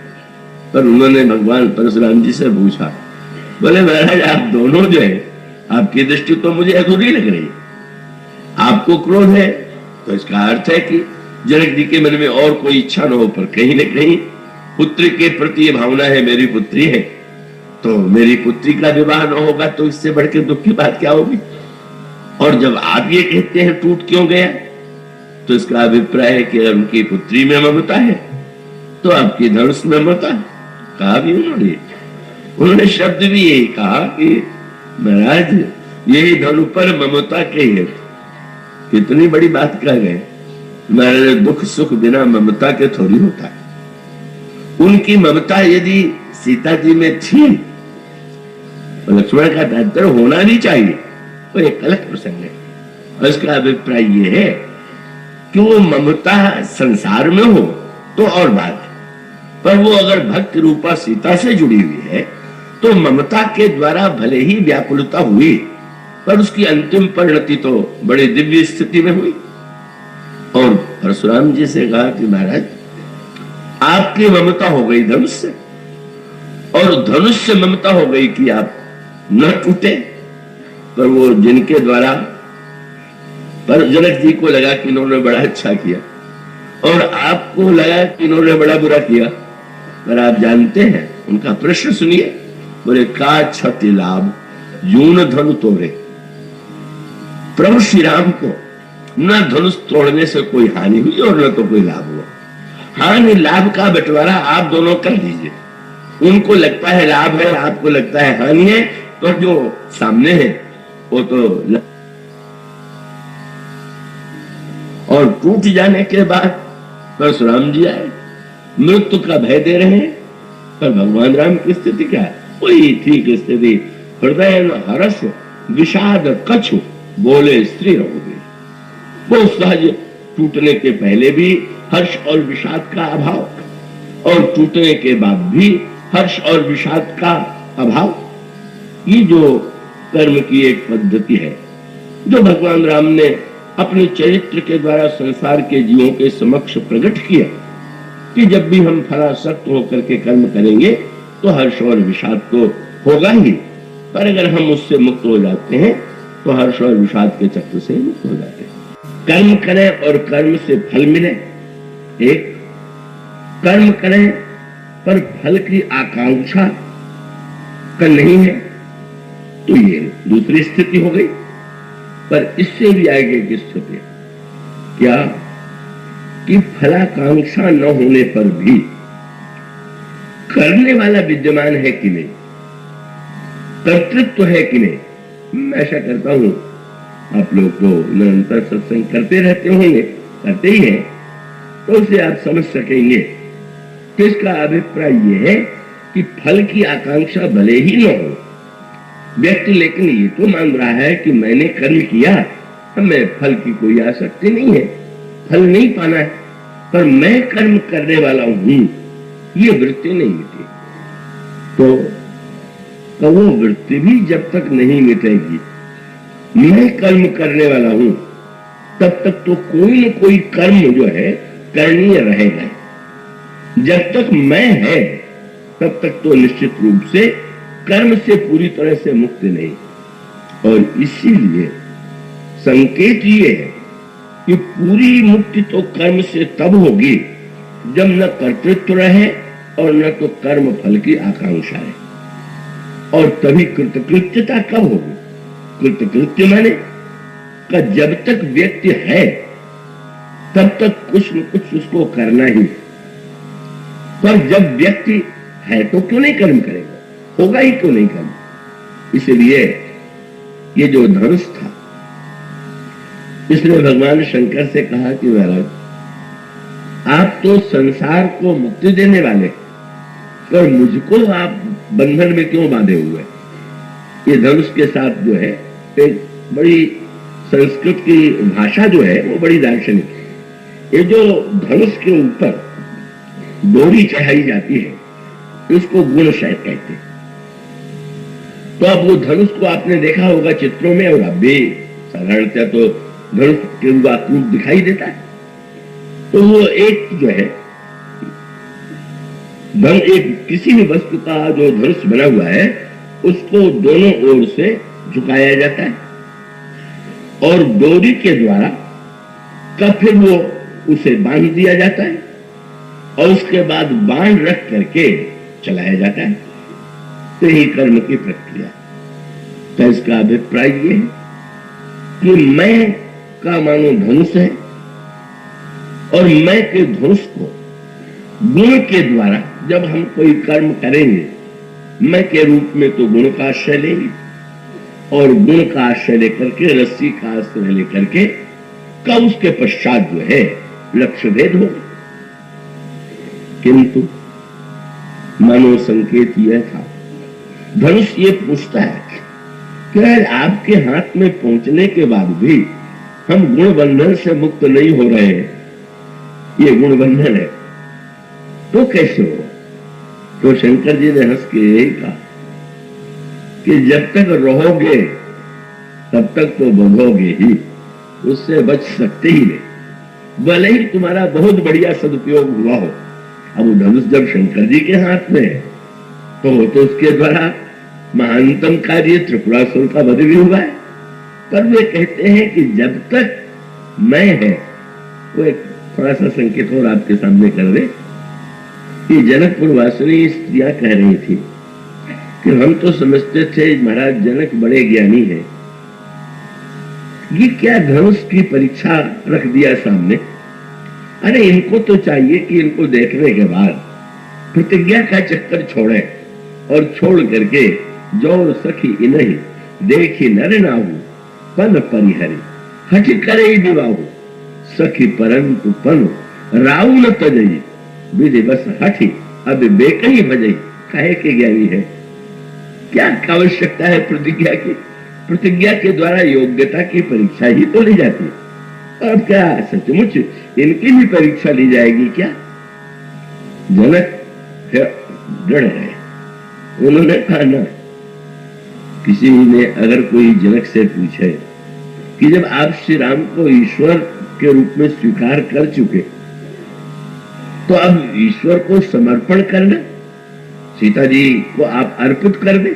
A: पर उन्होंने भगवान परशुराम जी से पूछा, बोले महाराज, आप दोनों जो है, आपकी दृष्टि तो मुझे अधूरी लग रही। आपको क्रोध है तो इसका अर्थ है कि जनक जी के मन में और कोई इच्छा न हो, पर कहीं न कहीं पुत्र के प्रति ये भावना है, मेरी पुत्री है तो मेरी पुत्री का विवाह न होगा तो इससे बढ़ के दुख की बात क्या होगी। और जब आप ये कहते हैं टूट क्यों गया, तो इसका अभिप्राय है कि उनकी पुत्री में ममता है तो आपकी धनुष में ममता। कहा भी उन्होंने शब्द भी यही कहा कि महाराज, यही धनु पर ममता के हेतु। कितनी बड़ी बात कह गए महाराज, दुख सुख बिना ममता के थोड़ी होता है। उनकी ममता यदि सीता जी में थी तो लक्ष्मण का तात्पर्य होना नहीं चाहिए, वो एक अलग प्रसंग है। और इसका अभिप्राय ये है कि वो ममता संसार में हो तो और बात है, पर वो अगर भक्त रूपा सीता से जुड़ी हुई है तो ममता के द्वारा भले ही व्याकुलता हुई, पर उसकी अंतिम परिणति तो बड़ी दिव्य स्थिति में हुई। और परशुराम जी से कहा कि महाराज, आपकी ममता हो गई धनुष से, और धनुष से ममता हो गई कि आप न टूटे। पर वो जिनके द्वारा, पर जनक जी को लगा कि इन्होंने बड़ा अच्छा किया और आपको लगा कि इन्होंने बड़ा बुरा किया। पर आप जानते हैं उनका प्रश्न सुनिए। बोले का क्षति लाभ यून धनु तोड़े। प्रभु श्री राम को न धनुष तोड़ने से कोई हानि हुई और न तो कोई लाभ हुआ। हानि लाभ का बंटवारा आप दोनों कर लीजिए। उनको लगता है लाभ है, आपको लगता है हानि है, तो जो सामने है वो तो और टूट जाने के बाद परशुराम जी आए, मृत्यु का भय दे रहे हैं, पर भगवान राम की स्थिति क्या है? वही ठीक स्थिति, हृदय हर्ष विषाद कछु बोले स्त्री रहोगे। वो सहज टूटने के पहले भी हर्ष और विषाद का अभाव और टूटने के बाद भी हर्ष और विषाद का अभाव। ये जो कर्म की एक पद्धति है जो भगवान राम ने अपने चरित्र के द्वारा संसार के जीवों के समक्ष प्रकट किया कि जब भी हम फलासक्त होकर के कर्म करेंगे तो हर्ष और विषाद तो होगा ही, पर अगर हम उससे मुक्त हो जाते हैं तो हर्ष और विषाद के चक्र से मुक्त हो जाते हैं। कर्म करें और कर्म से फल मिले, एक कर्म करें पर फल की आकांक्षा का नहीं है तो ये दूसरी स्थिति हो गई। पर इससे भी आगे की स्थिति क्या कि फलाकांक्षा न होने पर भी करने वाला विद्यमान है कि नहीं, कर्तृत्व है कि नहीं। मैं ऐसा करता हूं, आप लोग तो निरंतर सत्संग करते रहते होंगे, करते ही हैं, तो उसे आप समझ सकेंगे कि इसका अभिप्राय यह है कि फल की आकांक्षा भले ही न हो व्यक्ति, लेकिन ये तो मान रहा है कि मैंने कर्म किया, हमें फल की कोई आसक्ति नहीं है, फल नहीं पाना है, पर मैं कर्म करने वाला हूं, ये वृत्ति नहीं मिटी। तो वो वृत्ति भी जब तक नहीं मिटेगी, मैं कर्म करने वाला हूं, तब तक तो कोई न कोई कर्म जो है करणीय रहेगा। जब तक मैं है तब तक तो निश्चित रूप से कर्म से पूरी तरह से मुक्त नहीं। और इसीलिए संकेत ये है कि पूरी मुक्ति तो कर्म से तब होगी जब न कर्तृत्व रहे और न तो कर्म फल की आकांक्षा है। और तभी कृतकृत्यता कब होगी? कृतकृत्य माने का जब तक व्यक्ति है तब तक कुछ न कुछ उसको करना ही, पर जब व्यक्ति है तो क्यों नहीं कर्म करेगा, होगा ही क्यों नहीं कर्म। इसलिए ये जो धनुष था, इसने भगवान शंकर से कहा कि महाराज आप तो संसार को मुक्ति देने वाले, पर मुझको आप बंधन में क्यों बांधे हुए? ये धनुष के साथ जो है एक बड़ी संस्कृत की भाषा जो है वो बड़ी दार्शनिक है। ये जो धनुष के ऊपर डोरी चढ़ाई जाती है इसको गुणशय कहते हैं। तो अब वो धनुष को आपने देखा होगा चित्रों में, और अब भी साधारणतः तो धनुष के रूप दिखाई देता है। तो वो एक जो है एक किसी भी वस्तु का जो धनुष बना हुआ है उसको दोनों ओर से झुकाया जाता है और डोरी के द्वारा का फिर वो उसे बांध दिया जाता है और उसके बाद बांध रख करके चलाया जाता है। तो यही कर्म की प्रक्रिया। तो इसका अभिप्राय ये है कि मैं का मानो धनुष है और मैं के धनुष को गुण के द्वारा जब हम कोई कर्म करेंगे, मैं के रूप में तो गुण का आश्रय लेंगे और गुण का आश्रय लेकर के, रस्सी का आश्रय लेकर के का उसके पश्चात जो है लक्ष्य भेद होगा। किंतु मानो संकेत यह था, धनुष ये पूछता है कि आपके हाथ में पहुंचने के बाद भी हम गुण बंधन से मुक्त नहीं हो रहे हैं, ये गुण बंधन है, तो कैसे हो? तो शंकर जी ने हंस के यही कहा कि जब तक रहोगे तब तक तो बंधोगे ही, उससे बच सकते ही नहीं, भले ही तुम्हारा बहुत बढ़िया सदुपयोग हुआ हो। अब वो धनुष जब शंकर जी के हाथ में है तो उसके द्वारा महानतम कार्य त्रिपुरासुर का वध भी हुआ है। पर वे कहते हैं कि जब तक मैं है, वो एक थोड़ा सा संकेत और आपके सामने कर दे कि जनकपुर वासिनी स्त्रियां कह रही थी कि हम तो समझते थे महाराज जनक बड़े ज्ञानी हैं, ये क्या धनुष की परीक्षा रख दिया सामने। अरे इनको तो चाहिए कि इनको देखने के बाद प्रतिज्ञा का चक्कर छोड़े और छोड़ करके जो सखी इन्हीं देखी नर नाहु पन परिहरे हठ करे विवाहु सखी परंतु पन राउ न तजई विधि बस हठी अब बेकही भजई कहे के ज्ञानी है। क्या आवश्यकता है प्रतिज्ञा की? प्रतिज्ञा के द्वारा योग्यता की परीक्षा ही तो ली जाती है। और अब क्या सचमुच इनकी भी परीक्षा ली जाएगी क्या? जनक दृढ़ है, उन्होंने कहा ना। किसी ने अगर कोई जनक से पूछे कि जब आप श्री राम को ईश्वर के रूप में स्वीकार कर चुके तो अब ईश्वर को समर्पण करना, सीता जी को आप अर्पित कर दे,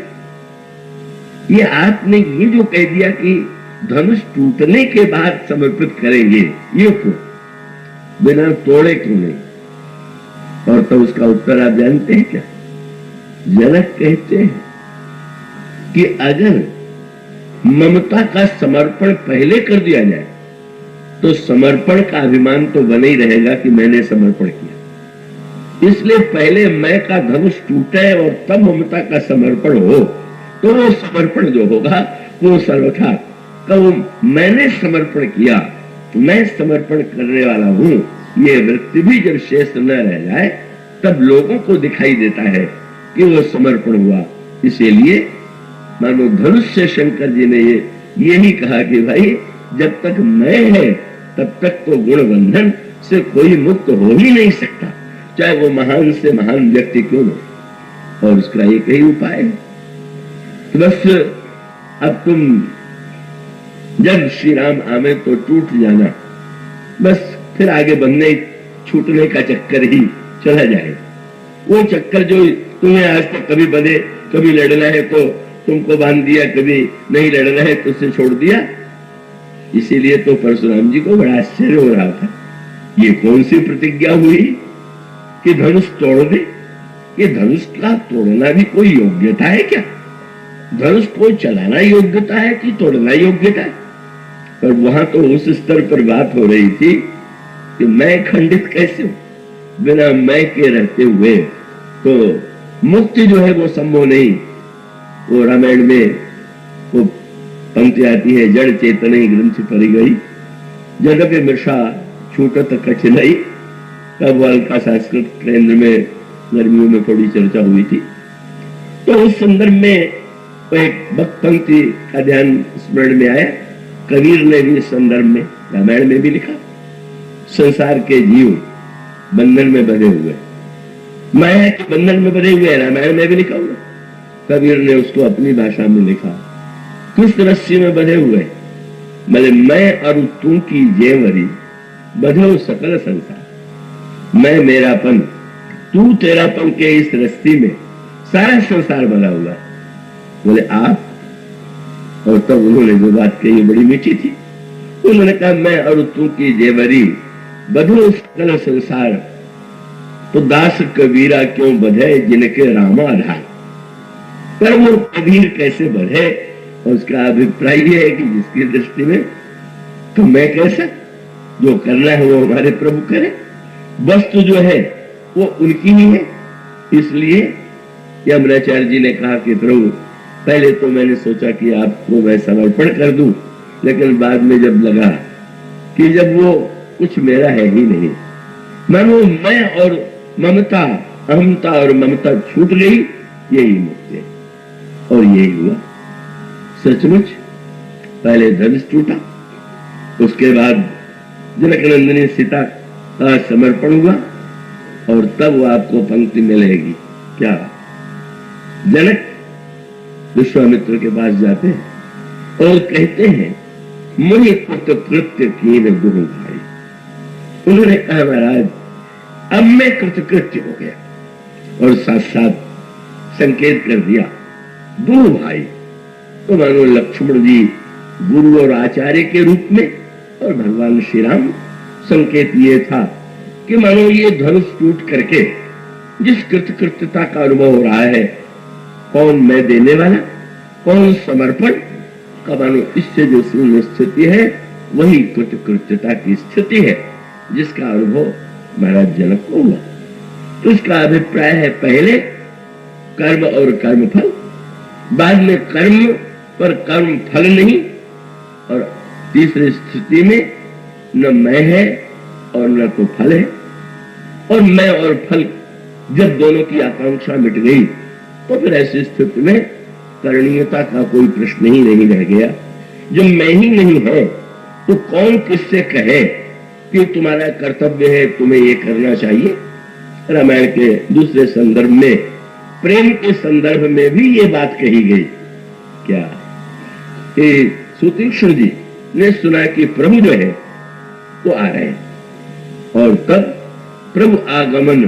A: ये आपने ये जो कह दिया कि धनुष टूटने के बाद समर्पित करेंगे, ये क्यों? बिना तोड़े क्यों नहीं? और तो उसका उत्तर आप जानते हैं क्या? जनक कहते हैं कि अगर ममता का समर्पण पहले कर दिया जाए तो समर्पण का अभिमान तो बने ही रहेगा कि मैंने समर्पण किया। इसलिए पहले मैं का धनुष टूटे और तब ममता का समर्पण हो तो वो समर्पण जो होगा वो सर्वथा कब मैंने समर्पण किया, मैं समर्पण करने वाला हूं, ये वृत्ति भी जब शेष न रह जाए तब लोगों को दिखाई देता है कि वो समर्पण हुआ। इसीलिए मानो धनुष से शंकर जी ने यही कहा कि भाई जब तक मैं है तब तक तो गुण बंधन से कोई मुक्त हो ही नहीं सकता, चाहे वो महान से महान व्यक्ति क्यों हो। और उसका एक ही उपाय है, तो बस अब तुम जब श्री राम आवे तो टूट जाना, बस फिर आगे बंधने छूटने का चक्कर ही चला जाए। वो चक्कर जो तुम्हें आज तक कभी बंधे, कभी लड़ना है तो तुमको बांध दिया, कभी नहीं लड़ना है तो उसे छोड़ दिया। इसीलिए तो परशुराम जी को बड़ा आश्चर्य हो रहा था, ये कौन सी प्रतिज्ञा हुई कि धनुष तोड़ दे? ये धनुष का तोड़ना भी कोई योग्यता है क्या? धनुष को चलाना योग्यता है कि तोड़ना योग्यता है? पर वहां तो उस स्तर पर बात हो रही थी कि मैं खंडित कैसे हूं, बिना मैं के रहते हुए तो मुक्ति जो है वो संभव नहीं। वो रामायण में वो पंक्ति आती है, जड़ चेतन ही ग्रंथ परी गई जगत मृषा छूटत कठिनाई। तब का संस्कृत केंद्र में गर्मियों में थोड़ी चर्चा हुई थी, तो उस संदर्भ में एक भक्त पंक्ति का ध्यान स्मरण में आया। कबीर ने भी इस संदर्भ में रामायण में भी लिखा, संसार के जीव बंधन में बंधे हुए, माया के बंधन में बंधे हुए, रामायण में भी लिखा हुआ। कबीर ने उसको अपनी भाषा में लिखा, किस रस्सी में बंधे हुए? बोले मैं और तू की जेवरी बंधो सकल संसार। मैं मेरापन, तू तेरापन के इस रस्सी में सारा संसार बना हुआ। बोले आप? और तब उन्होंने जो बात कही बड़ी मीठी थी। उन्होंने कहा मैं और तू की जेवरी बंधो सकल संसार, तो दास कबीरा क्यों बधे जिनके रामा आधार। पर वो कबीर कैसे बढ़े? और उसका अभिप्राय यह है कि जिसकी दृष्टि में तो मैं कैसा, जो करना है वो हमारे प्रभु करे, वस्तु जो है वो उनकी ही है। इसलिए यमराचार्य जी ने कहा कि प्रभु पहले तो मैंने सोचा कि आपको मैं समर्पण कर दूं, लेकिन बाद में जब लगा कि जब वो कुछ मेरा है ही नहीं, मानो मैं और ममता, अहमता और ममता छूट गई, यही मुक्ति है। और यही हुआ सचमुच। पहले धनुष टूटा, उसके बाद जनक नंदिनी सीता का समर्पण हुआ, और तब वो आपको पंक्ति मिलेगी। क्या? जनक विश्वामित्र के पास जाते हैं और कहते हैं मुनि पुत्र कृत्य कीन दुह भाई। उन्होंने कहा महाराज अब मैं कृतकृत्य हो गया, और साथ साथ संकेत कर दिया दो भाई। तो मानो लक्ष्मण जी गुरु और आचार्य के रूप में, और भगवान श्री राम। संकेत ये था कि मानो ये धनुष टूट करके जिस कृतकृत्यता का अनुभव हो रहा है, कौन मैं देने वाला, कौन समर्पण का, मानो इससे जो शून्य स्थिति है वही कृतकृत्यता की स्थिति है, जिसका अनुभव महाराज जनक को हुआ। तो उसका अभिप्राय है पहले कर्म और कर्म फल, बाद में कर्म पर कर्म फल नहीं, और तीसरी स्थिति में न मैं है और न तो फल है। और मैं और फल जब दोनों की आकांक्षा मिट गई तो फिर ऐसी स्थिति में करणीयता का कोई प्रश्न ही नहीं रह गया। जब मैं ही नहीं है तो कौन किससे कहे कि तुम्हारा कर्तव्य है, तुम्हें ये करना चाहिए। रामायण के दूसरे संदर्भ में, प्रेम के संदर्भ में भी ये बात कही गई, क्या कि सुतीक्ष्ण जी ने सुना कि प्रभु जो है वो आ रहे हैं, और तब प्रभु आगमन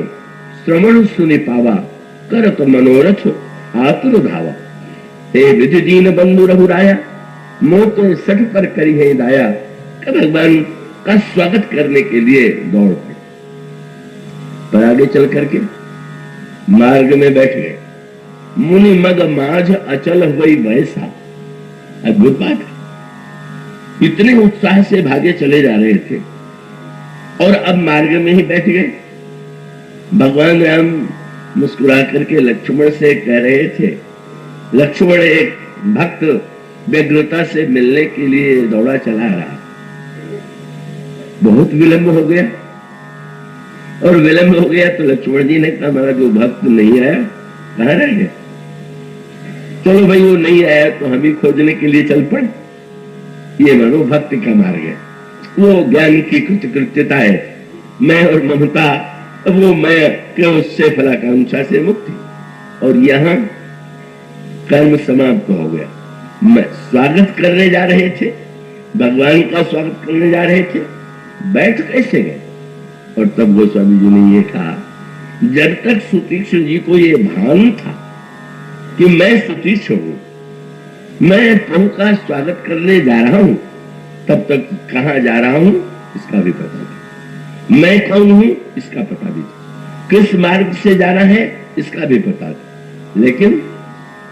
A: श्रवण सुनि पावा, करत मनोरथ आतुर धावा। हे विधि दीन बंधु रघुराया, मोते सठ पर करी है दाया। भगवान का स्वागत करने के लिए दौड़ पड़े। पर आगे चल करके मार्ग में बैठ गए। मुनि मग माझ अचल हुई वैसा। अद्भुत बात है, इतने उत्साह से भागे चले जा रहे थे और अब मार्ग में ही बैठ गए। भगवान राम मुस्कुरा करके लक्ष्मण से कह रहे थे, लक्ष्मण एक भक्त व्यग्रता से मिलने के लिए दौड़ा चला रहा, बहुत विलंब हो गया। और विलंब हो गया तो लक्ष्मण जी ने कहा, हमारा जो भक्त नहीं आया कहाँ रह गया? चलो भाई, वो नहीं आया तो हम ही खोजने के लिए चल पड़े। ये मानो भक्ति का मार्ग है, वो ज्ञान की कृतकृत्यता है। मैं और ममता, वो मैं के उससे फलाकांक्षा से मुक्ति। और यहाँ कर्म समाप्त हो गया। मैं स्वागत करने जा रहे थे, भगवान का स्वागत करने जा रहे थे, बैठ कैसे गए? और तब गोस्वामी जी ने ये कहा, जब तक सुतीक्ष्ण जी को ये भान था कि मैं सुतीक्ष्ण हूं, मैं प्रभु का स्वागत करने जा रहा हूं, तब तक कहां जा रहा हूं इसका भी पता था, मैं कौन हूं इसका पता भी था, किस मार्ग से जाना है इसका भी पता था। लेकिन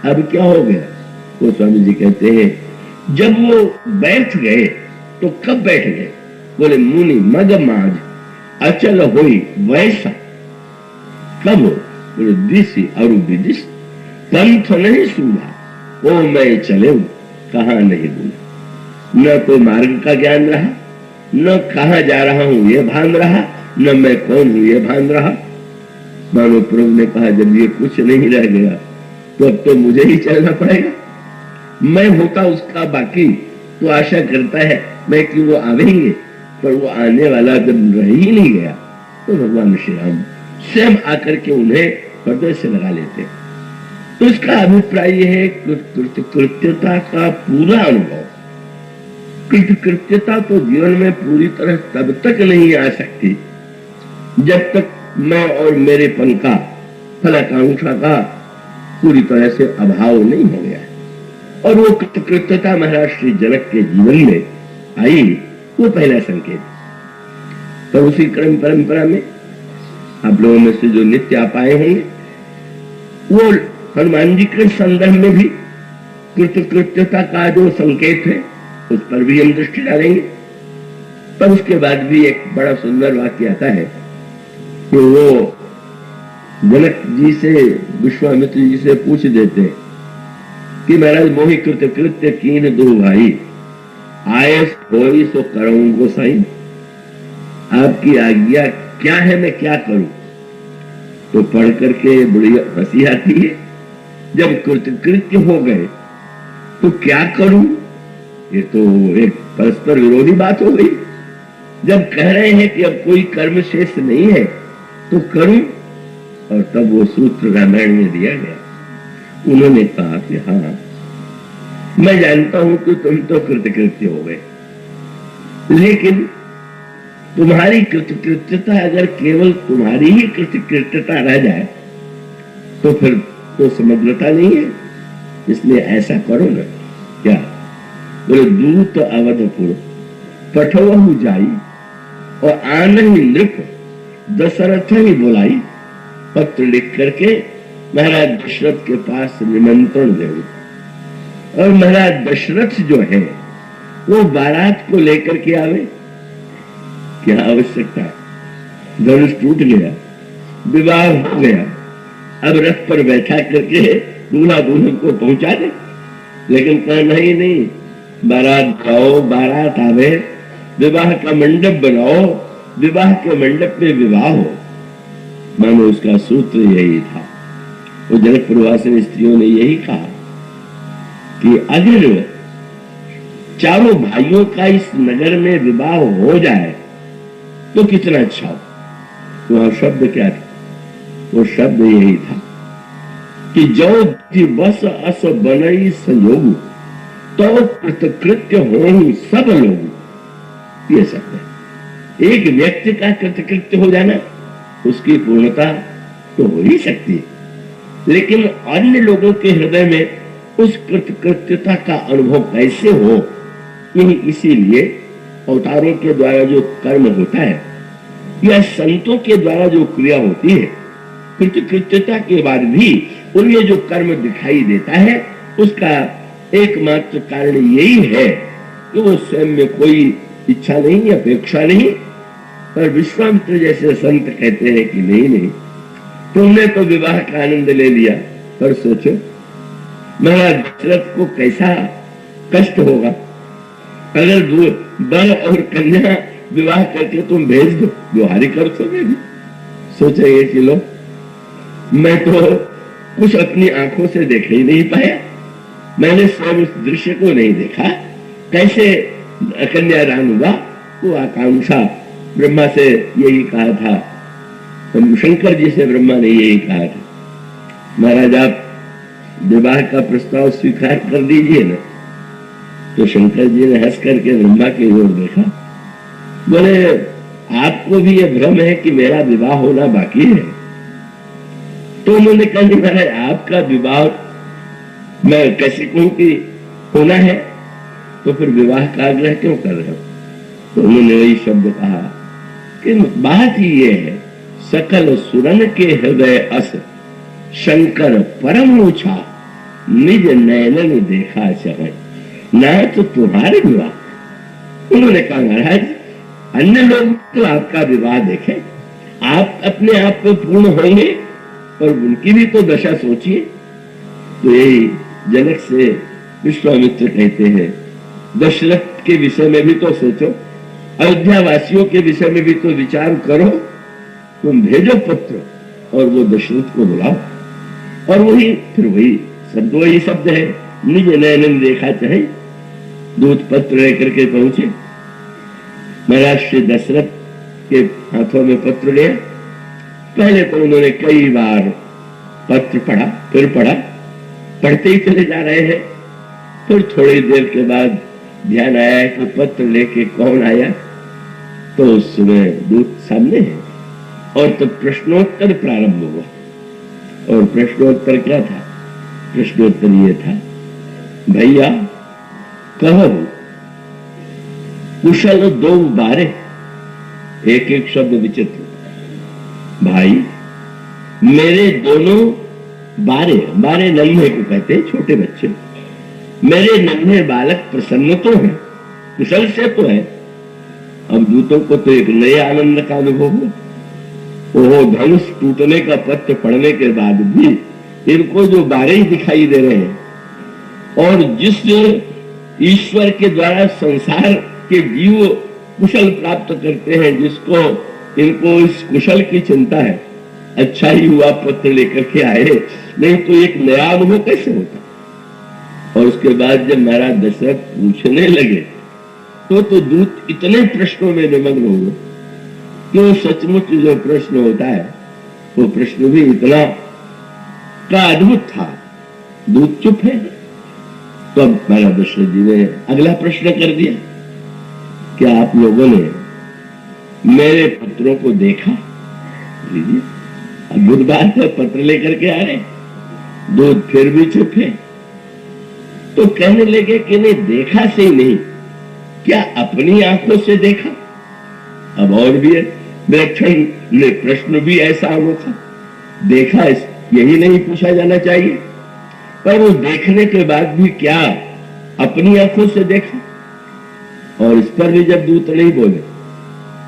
A: अब क्या हो गया? गोस्वामी जी कहते हैं, जब वो बैठ गए तो कब बैठ गए? बोले मुनि मग माझ अचल होई वैसा। कब? बोले दिशी और विदिश पंथ नहीं सूझा, ओ मैं चले कहा नहीं भूला। न तो मार्ग का ज्ञान रहा, न कहा जा रहा हूं ये भान रहा, न मैं कौन हूं ये भान रहा। मानो प्रभु ने कहा, जब ये कुछ नहीं रह गया तो अब तो मुझे ही चलना पड़ेगा। मैं होता उसका बाकी तो आशा करता है मैं कि वो आवेंगे, पर वो आने वाला जब रह ही नहीं गया तो भगवान श्री राम स्वयं आकर के उन्हें हृदय से लगा लेते। तो इसका अभिप्राय यह है, कृतकृत्यता का पूरा अनुभव। कृतकृत्यता तो जीवन में पूरी तरह तब तक नहीं आ सकती जब तक मैं और मेरेपन का, फलाकांक्षा का पूरी तरह से अभाव नहीं हो गया। और वो कृतकृत्यता महाराज श्री जनक के जीवन में आई, वो पहला संकेत। तो उसी क्रम परंपरा में आप लोगों में से जो नित्य आप आए होंगे, वो हनुमान जी के संदर्भ में भी कृतकृत्यता का जो संकेत है उस पर भी हम दृष्टि डालेंगे। पर उसके बाद भी एक बड़ा सुंदर वाक्य आता है कि वो जनक जी से, विश्वामित्र जी से पूछ देते हैं कि महाराज मोहि कृतकृत्य कीन दो भाई, आए होई सो करूं गोसाई। आपकी आज्ञा क्या है, मैं क्या करूं? तो पढ़ करके बड़ी हंसी आती है। जब कृतकृत्य हो गए तो क्या करूं? ये तो एक परस्पर विरोधी बात हो गई। जब कह रहे हैं कि अब कोई कर्म शेष नहीं है तो करूं, और तब वो सूत्र रामायण में दिया गया। उन्होंने कहा कि हाँ, मैं जानता हूं कि तुम तो कृतकृत्य हो गए, लेकिन तुम्हारी कृतकृत्यता अगर केवल तुम्हारी ही कृतकृत्यता रह जाए तो फिर तो समग्रता नहीं है। इसलिए ऐसा करो ना, क्या बोले, दूत अवधपुर पठवहु जाई, और आन ही नृप दशरथ ही बोलाई। पत्र लिख करके महाराज दशरथ के पास निमंत्रण देंगे। और महाराज दशरथ जो है वो बारात को लेकर के आवे, क्या आवश्यकता है? धनुष टूट गया, विवाह हो गया, अब रथ पर बैठा करके दूल्हा दुल्हन को पहुंचा दे। लेकिन कहना ही नहीं, बारात जाओ, बारात आवे, विवाह का मंडप बनाओ, विवाह के मंडप में विवाह हो। मानो उसका सूत्र यही था। वो जनक प्रवासन स्त्रियों ने यही कहा कि अगर चारों भाइयों का इस नगर में विवाह हो जाए तो कितना अच्छा हो। वहां शब्द क्या था? वो शब्द यही था कि जो बस अस बनई संयोग तो कृतकृत्य हो सब लोग। ये शब्द है। एक व्यक्ति का कृतकृत्य हो जाना, उसकी पूर्णता तो हो ही सकती है, लेकिन अन्य लोगों के हृदय में उस कृतकृत्यता का अनुभव कैसे हो, यही इसीलिए अवतारों के द्वारा जो कर्म होता है या संतों के द्वारा जो क्रिया होती है, कृतकृत्यता के बाद भी उनमें जो कर्म दिखाई देता है, उसका एकमात्र कारण यही है कि वो स्वयं में कोई इच्छा नहीं, अपेक्षा नहीं। पर विश्वामित्र जैसे संत कहते हैं कि नहीं, तुमने तो विवाह का आनंद ले लिया, पर सोचो महाराज दशरथ को कैसा कष्ट होगा अगर वर और कन्या विवाह करके तुम भेज दो, गुहारी कर सोचेगी। सोचेंगे कि लो, मैं तो कुछ अपनी आंखों से देख ही नहीं पाया, मैंने स्वयं उस दृश्य को नहीं देखा, कैसे कन्यादान हुआ। वो आकांक्षा ब्रह्मा से यही कहा था, शंकर जी से ब्रह्मा ने यही कहा था, महाराज आप विवाह का प्रस्ताव स्वीकार कर दीजिए ना। तो शंकर जी ने हंस करके ब्रह्मा की ओर देखा, बोले आपको भी ये भ्रम है कि मेरा विवाह होना बाकी है? तो उन्होंने कहा कि महाराज आपका विवाह मैं कैसे कहूं कि होना है, तो फिर विवाह का आग्रह क्यों कर रहे हो? तो उन्होंने वही शब्द कहा कि बात ही ये है, सकल सुरन के हृदय अस शंकर परम ऊंचा निज नयन देखा चाहे ना तो तुम्हारे विवाह। उन्होंने कहा महाराज अन्य लोग तो आपका विवाह देखें, आप अपने आप पे पूर्ण होंगे, और उनकी भी तो दशा सोचिए। तो यही जनक से विश्वामित्र कहते हैं, दशरथ के विषय में भी तो सोचो, अयोध्या वासियों के विषय में भी तो विचार करो। तुम भेजो पत्र और वो दशरथ को बुलाओ। और वही फिर वही शब्द है, निज नयन देखा चाहे। दूत पत्र लेकर के पहुंचे, महाराज श्री दशरथ के हाथों में पत्र लिया। पहले तो उन्होंने कई बार पत्र पढ़ा, फिर पढ़ा, पढ़ते ही चले जा रहे हैं। फिर थोड़ी देर के बाद ध्यान आया कि पत्र लेके कौन आया, तो उस समय दूत सामने है। और तब प्रश्नोत्तर प्रारंभ हुआ। और प्रश्नोत्तर क्या था? प्रश्नोत्तर ये था, भैया कहो कुशल दो बारे। एक एक शब्द विचित्र। भाई मेरे दोनों बारे, बारे नन्हे को कहते हैं, छोटे बच्चे, मेरे नन्हे बालक प्रसन्न तो है, कुशल से तो है। अब दूतों को तो एक नए आनंद का अनुभव हुआ। ओहो, धनुष टूटने का पत्र पढ़ने के बाद भी इनको जो बारे ही दिखाई दे रहे हैं, और जिस ईश्वर के द्वारा संसार के जीव कुशल प्राप्त करते हैं, जिसको इनको इस कुशल की चिंता है, अच्छा ही हुआ पत्र लेकर के आए, नहीं तो एक नया अनुभव कैसे होता। और उसके बाद जब महाराज दशरथ पूछने लगे तो दूत इतने प्रश्नों में निमग्न हो गए कि वो सचमुच जो प्रश्न होता है वो प्रश्न भी इतना का अद्भुत था। दूत चुप है। तो अब महाराज दशरथ जी ने अगला प्रश्न कर दिया, क्या आप लोगों ने मेरे पत्रों को देखा? लीजिए, अद्भुत बात है, पत्र लेकर के आ रहे। दूत फिर भी चुप है। तो कहने लगे कि नहीं, देखा से ही नहीं, क्या अपनी आंखों से देखा? अब और भी है विलक्षण प्रश्न भी ऐसा अनोखा। देखा, यही नहीं पूछा जाना चाहिए? पर वो देखने के बाद भी क्या अपनी आंखों से देखा? और इस पर भी जब दूत नहीं बोले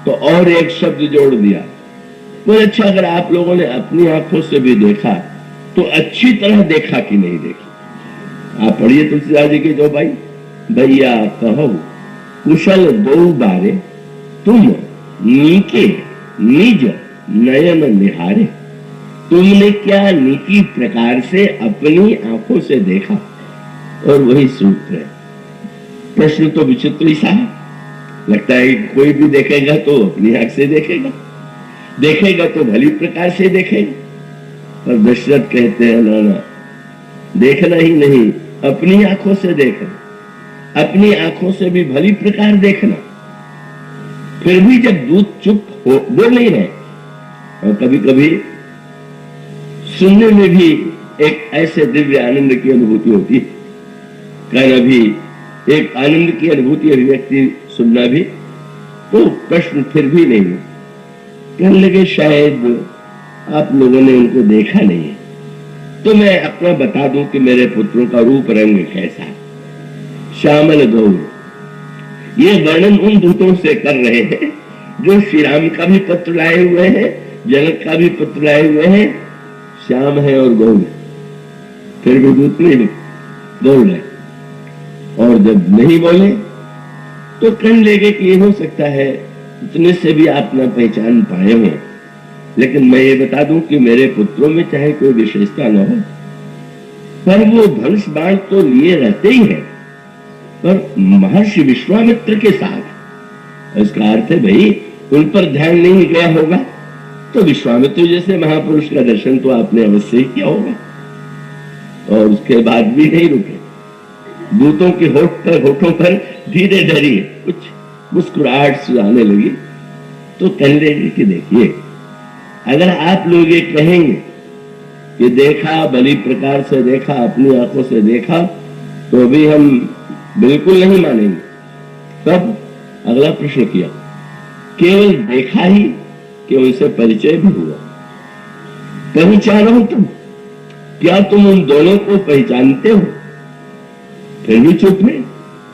A: तो और एक शब्द जोड़ दिया। तो अच्छा, अगर आप लोगों ने अपनी आंखों से भी देखा तो अच्छी तरह देखा कि नहीं देखी? आप पढ़िए तुलसीदास जी के जो भाई, भैया कहो कुशल दो बारे, तुम नीके निज नयन निहारे। तुमने क्या नीकी प्रकार से अपनी आंखों से देखा? और वही सूत्र है। प्रश्न तो विचित्र सा है, लगता है कि कोई भी देखेगा तो अपनी आंख से देखेगा, देखेगा तो भली प्रकार से देखेगा। पर दशरथ कहते हैं ना ना, देखना ही नहीं, अपनी आंखों से देखना, अपनी आंखों से भी भली प्रकार देखना। फिर भी जब दूत चुप हो, बोल नहीं रहे, और कभी कभी सुनने में भी एक ऐसे दिव्य आनंद की अनुभूति होती है, कहना भी एक आनंद की अनुभूति, अभिव्यक्ति सुनना भी। तो प्रश्न फिर भी नहीं है, कहने लगे शायद आप लोगों ने उनको देखा नहीं है, तो मैं अपना बता दूं कि मेरे पुत्रों का रूप रंग कैसा है। श्यामल गौर, ये वर्णन उन दूतों से कर रहे हैं जो श्री राम का भी पत्र लाए हुए हैं, जनक का भी पत्र लाए हुए हैं, श्याम है और गौर है। फिर भी दूत नहीं गौर है। और जब नहीं बोले तो कहने लगे कि ये हो सकता है इतने से भी आप न पहचान पाए हो, लेकिन मैं ये बता दूं कि मेरे पुत्रों में चाहे कोई विशेषता न हो, पर वो धनुष बाण तो लिए रहते ही है, पर महर्षि विश्वामित्र के साथ। इसका अर्थ है भाई उन पर ध्यान नहीं गया होगा तो विश्वामित्र जैसे महापुरुष का दर्शन तो आपने अवश्य ही किया होगा। और उसके बाद भी नहीं रुके, दूतों के होठों पर धीरे धीरे कुछ मुस्कुराहट सी आने लगी। तो कहने लगे कि देखिए, अगर आप लोग ये कहेंगे कि देखा, भली प्रकार से देखा, अपनी आंखों से देखा, तो भी हम बिल्कुल नहीं मानेंगे। तब अगला प्रश्न किया, केवल देखा ही कि उनसे परिचय भी हुआ? पहचानो तुम, क्या तुम उन दोनों को पहचानते हो? फिर भी चुप है।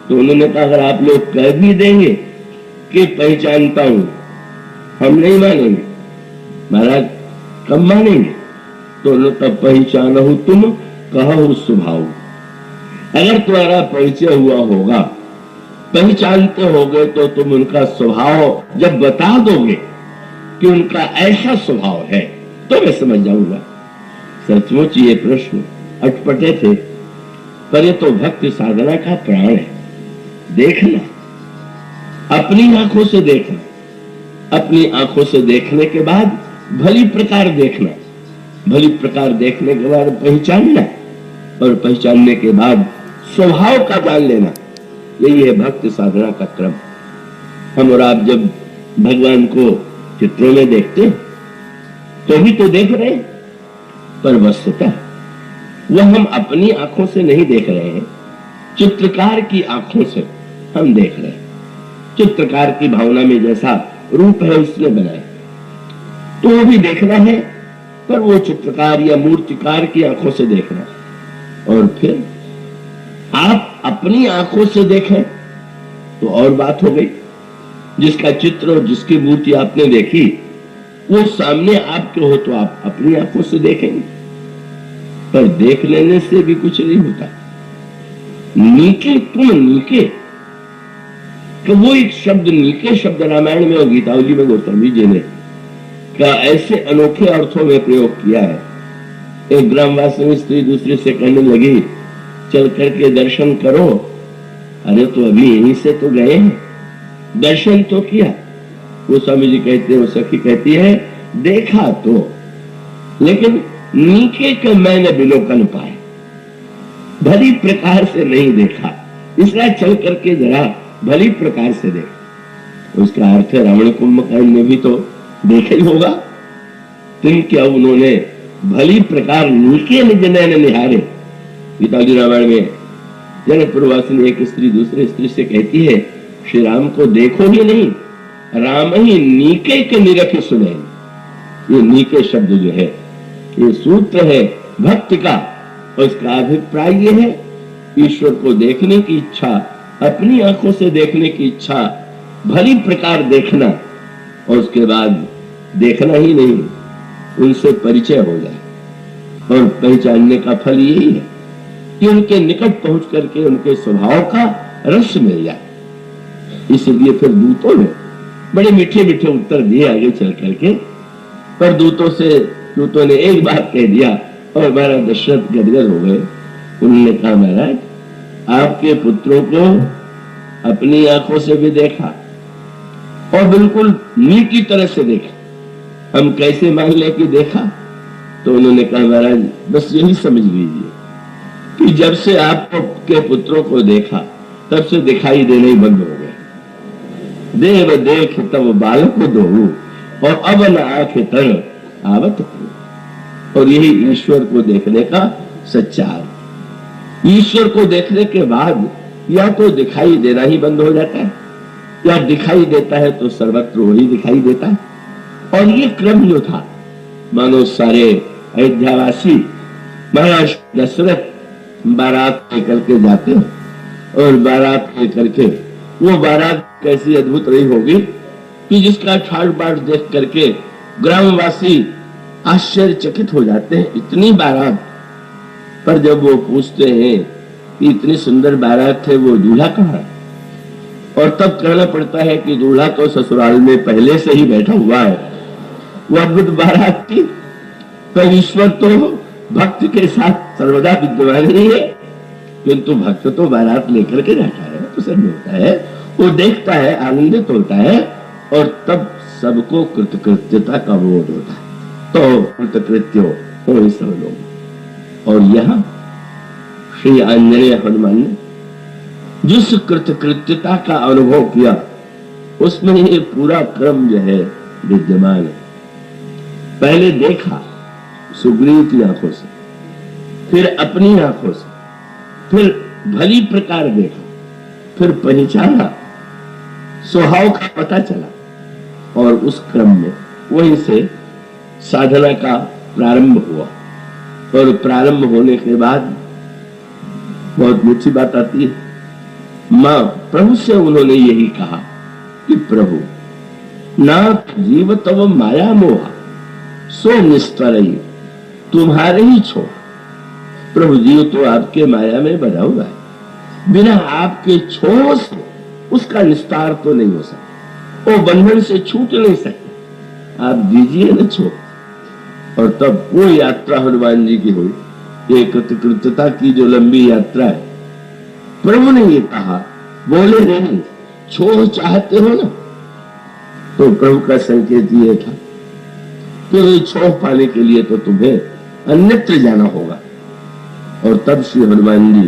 A: तो उन्होंने कहा, अगर आप लोग कह भी देंगे कि पहचानता हूं, हम नहीं मानेंगे। महाराज कब मानेंगे? तो उन्होंने तब पहचानो तुम कहो स्वभाव। अगर तुम्हारा परिचय हुआ होगा, पहचानते होगे, तो तुम उनका स्वभाव जब बता दोगे कि उनका ऐसा स्वभाव है, तो मैं समझ जाऊंगा। सचमुच ये प्रश्न अटपटे थे, पर ये तो भक्ति साधना का प्राण है। देखना, अपनी आंखों से देखना, अपनी आंखों से देखने के बाद भली प्रकार देखना, भली प्रकार देखने के बाद पहचानना, और पहचानने के बाद स्वभाव का जान लेना। यही है भक्ति साधना का क्रम। हम और आप जब भगवान को चित्रों में देखते हैं तो भी तो देख रहे हैं, पर वस्तुतः वह हम अपनी आंखों से नहीं देख रहे हैं, चित्रकार की आंखों से हम देख रहे हैं। चित्रकार की भावना में जैसा रूप है उसने बनाया, तो वो भी देखना है, पर वो चित्रकार या मूर्तिकार की आंखों से देखना। और फिर आप अपनी आंखों से देखें तो और बात हो गई। जिसका चित्र और जिसकी मूर्ति आपने देखी वो सामने आपके हो तो आप अपनी आंखों से देखेंगे, पर देख लेने से भी कुछ नहीं होता। नीके तुम नीके, तो वो एक शब्द नीके शब्द रामायण में और गीतावली में गौतमी जी ने का ऐसे अनोखे अर्थों में प्रयोग किया है। एक ग्रामवासी स्त्री दूसरे से कहने लगी, चल करके दर्शन करो। अरे तो अभी यहीं से तो गए हैं, दर्शन तो किया। वो स्वामी जी कहते हैं, वो सखी कहती है, देखा तो, लेकिन नीके के मैंने विलोकन पाए, भली प्रकार से नहीं देखा, इसलिए चल करके जरा भली प्रकार से देखा। उसका अर्थ है रावण कुंभकर्ण ने भी तो देखा ही होगा। तुम क्या उन्होंने भली प्रकार नीके निज नयन निहारे। गीतावली रामायण में जनकपुरवासिनी एक स्त्री दूसरे स्त्री से कहती है, श्री राम को देखो ही नहीं, राम ही नीके के निरख सुने। ये नीके शब्द जो है ये सूत्र है भक्ति का। उसका अभिप्राय ये है, ईश्वर को देखने की इच्छा, अपनी आंखों से देखने की इच्छा, भली प्रकार देखना, और उसके बाद देखना ही नहीं, उनसे परिचय हो जाए। और पहचानने का फल यही है कि उनके निकट पहुंच करके उनके स्वभाव का रस मिल जाए। इसलिए फिर दूतों ने बड़े मीठे मीठे उत्तर दिए आगे चल करके, पर दूतों ने एक बात कह दिया और महाराज दशरथ गदगद हो गए। उन्होंने कहा, महाराज आपके पुत्रों को अपनी आंखों से भी देखा और बिल्कुल नीति तरह से देखा, हम कैसे मान ले कि देखा? तो उन्होंने कहा, महाराज बस यही समझ लीजिए कि जब से आपके पुत्रों को देखा तब से दिखाई देना ही बंद हो गया। देव देख तब बालक दो और अब न आंख तर आवत हो। और यही ईश्वर को देखने का सच्चा अर्थ। ईश्वर को देखने के बाद या तो दिखाई देना ही बंद हो जाता है, या दिखाई देता है तो सर्वत्र वही दिखाई देता है। और ये क्रम जो था, मानो सारे अयोध्यावासी महाराज दशरथ बारात लेकर के जाते हैं, और बारात लेकर के वो बारात कैसी अद्भुत रही होगी कि जिसका ठाट बाट देख करके ग्रामवासी आश्चर्यचकित हो जाते हैं, इतनी बारात। पर जब वो पूछते हैं कि इतनी सुंदर बारात है, वो दूल्हा कहाँ है? और तब कहना पड़ता है कि दूल्हा तो ससुराल में पहले से ही बैठा हुआ है। वो अद्भुत बारात थी। पर ईश्वर तो भक्त के साथ सर्वदा विद्यमान ही है, किंतु भक्त तो बारात लेकर के जाता है, प्रसन्न होता है, वो देखता है, आनंदित होता है, और तब सबको कृतकृत्यता का बोध होता है। तो कृतकृत्य हो सब लोग। और यहाँ श्री आंजनेय हनुमान ने जिस कृतकृत्यता का अनुभव किया, उसमें ये पूरा क्रम जो है विद्यमान है। पहले देखा सुग्रीव की आंखों से, फिर अपनी आंखों से, फिर भली प्रकार देखा, फिर पहचाना, स्वभाव का पता चला, और उस क्रम में वहीं से साधना का प्रारंभ हुआ। और प्रारंभ होने के बाद बहुत मीठी बात आती है। मां प्रभु से उन्होंने यही कहा कि प्रभु नाथ जीव तव माया मोहा सो निस्तरई, तुम्हारे ही छोड़। प्रभु जीव तो आपके माया में बना हुआ है, बिना आपके छोड़ से उसका निस्तार तो नहीं हो सकता, वो बंधन से छूट नहीं सकते, आप दीजिए न छोड़। और तब वो यात्रा हनुमान जी की हुई, ये कृतकृत्यता की जो लंबी यात्रा है। प्रभु ने ये कहा, बोले नहीं छोड़ चाहते हो ना, तो प्रभु का संकेत ये था कि छोड़ पाने के लिए तो तुम्हें अन्यत्र जाना होगा। और तब श्री हनुमान जी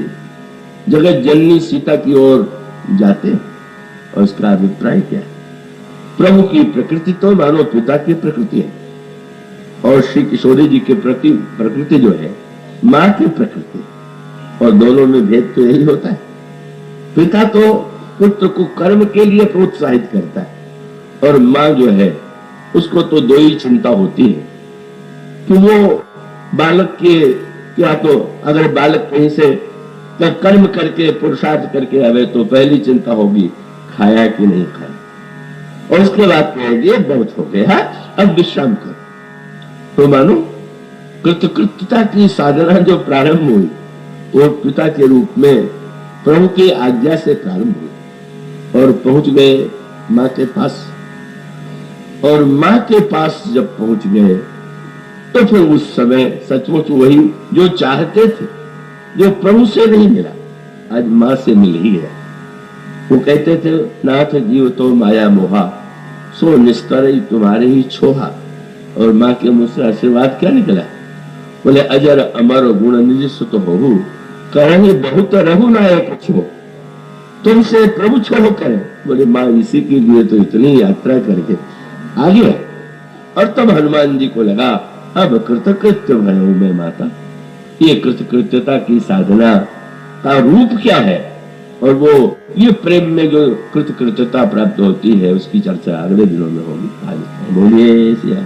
A: जगत जननी सीता की ओर जाते हैं। और उसका अभिप्राय क्या है? प्रभु की प्रकृति तो मानो पिता की प्रकृति है, और श्री किशोरी जी की प्रकृति जो है मां की प्रकृति, और दोनों में भेद तो यही होता है। पिता तो पुत्र को कर्म के लिए प्रोत्साहित करता है, और मां जो है उसको तो दो ही चिंता होती है कि वो बालक के, या तो अगर बालक कहीं से कर्म करके पुरुषार्थ करके आवे तो पहली चिंता होगी खाया कि नहीं खाया, और उसके बाद कहेंगे बहुत हो गया, अब विश्राम करो। तो मानो कृतकृत्यता की साधना जो प्रारंभ हुई वो पिता के रूप में प्रभु की आज्ञा से प्रारंभ हुई, और पहुंच गए मां के पास। और मां के पास जब पहुंच गए तो फिर उस समय सचमुच वही जो चाहते थे, जो प्रभु से नहीं मिला, आज मां से मिल ही गया। वो कहते थे, नाथ जीव तो माया मोहा सो निस्तरई, तुम्हारे ही छोहा। और मां के मुंह से आशीर्वाद क्या निकला? बोले अजर अमर गुण निज सुत होहु, करही बहुत रहु नायक छो। तुमसे प्रभु छोड़ करें। बोले मां इसी के लिए तो इतनी यात्रा करके आ गया। और तब हनुमान जी को लगा अब कृतकृत्य भयो मैं माता। ये कृतकृत्यता की साधना का रूप क्या है, और वो ये प्रेम में जो कृतकृत्यता प्राप्त होती है उसकी चर्चा अगले दिनों में होगी। आज बोलिए सिया।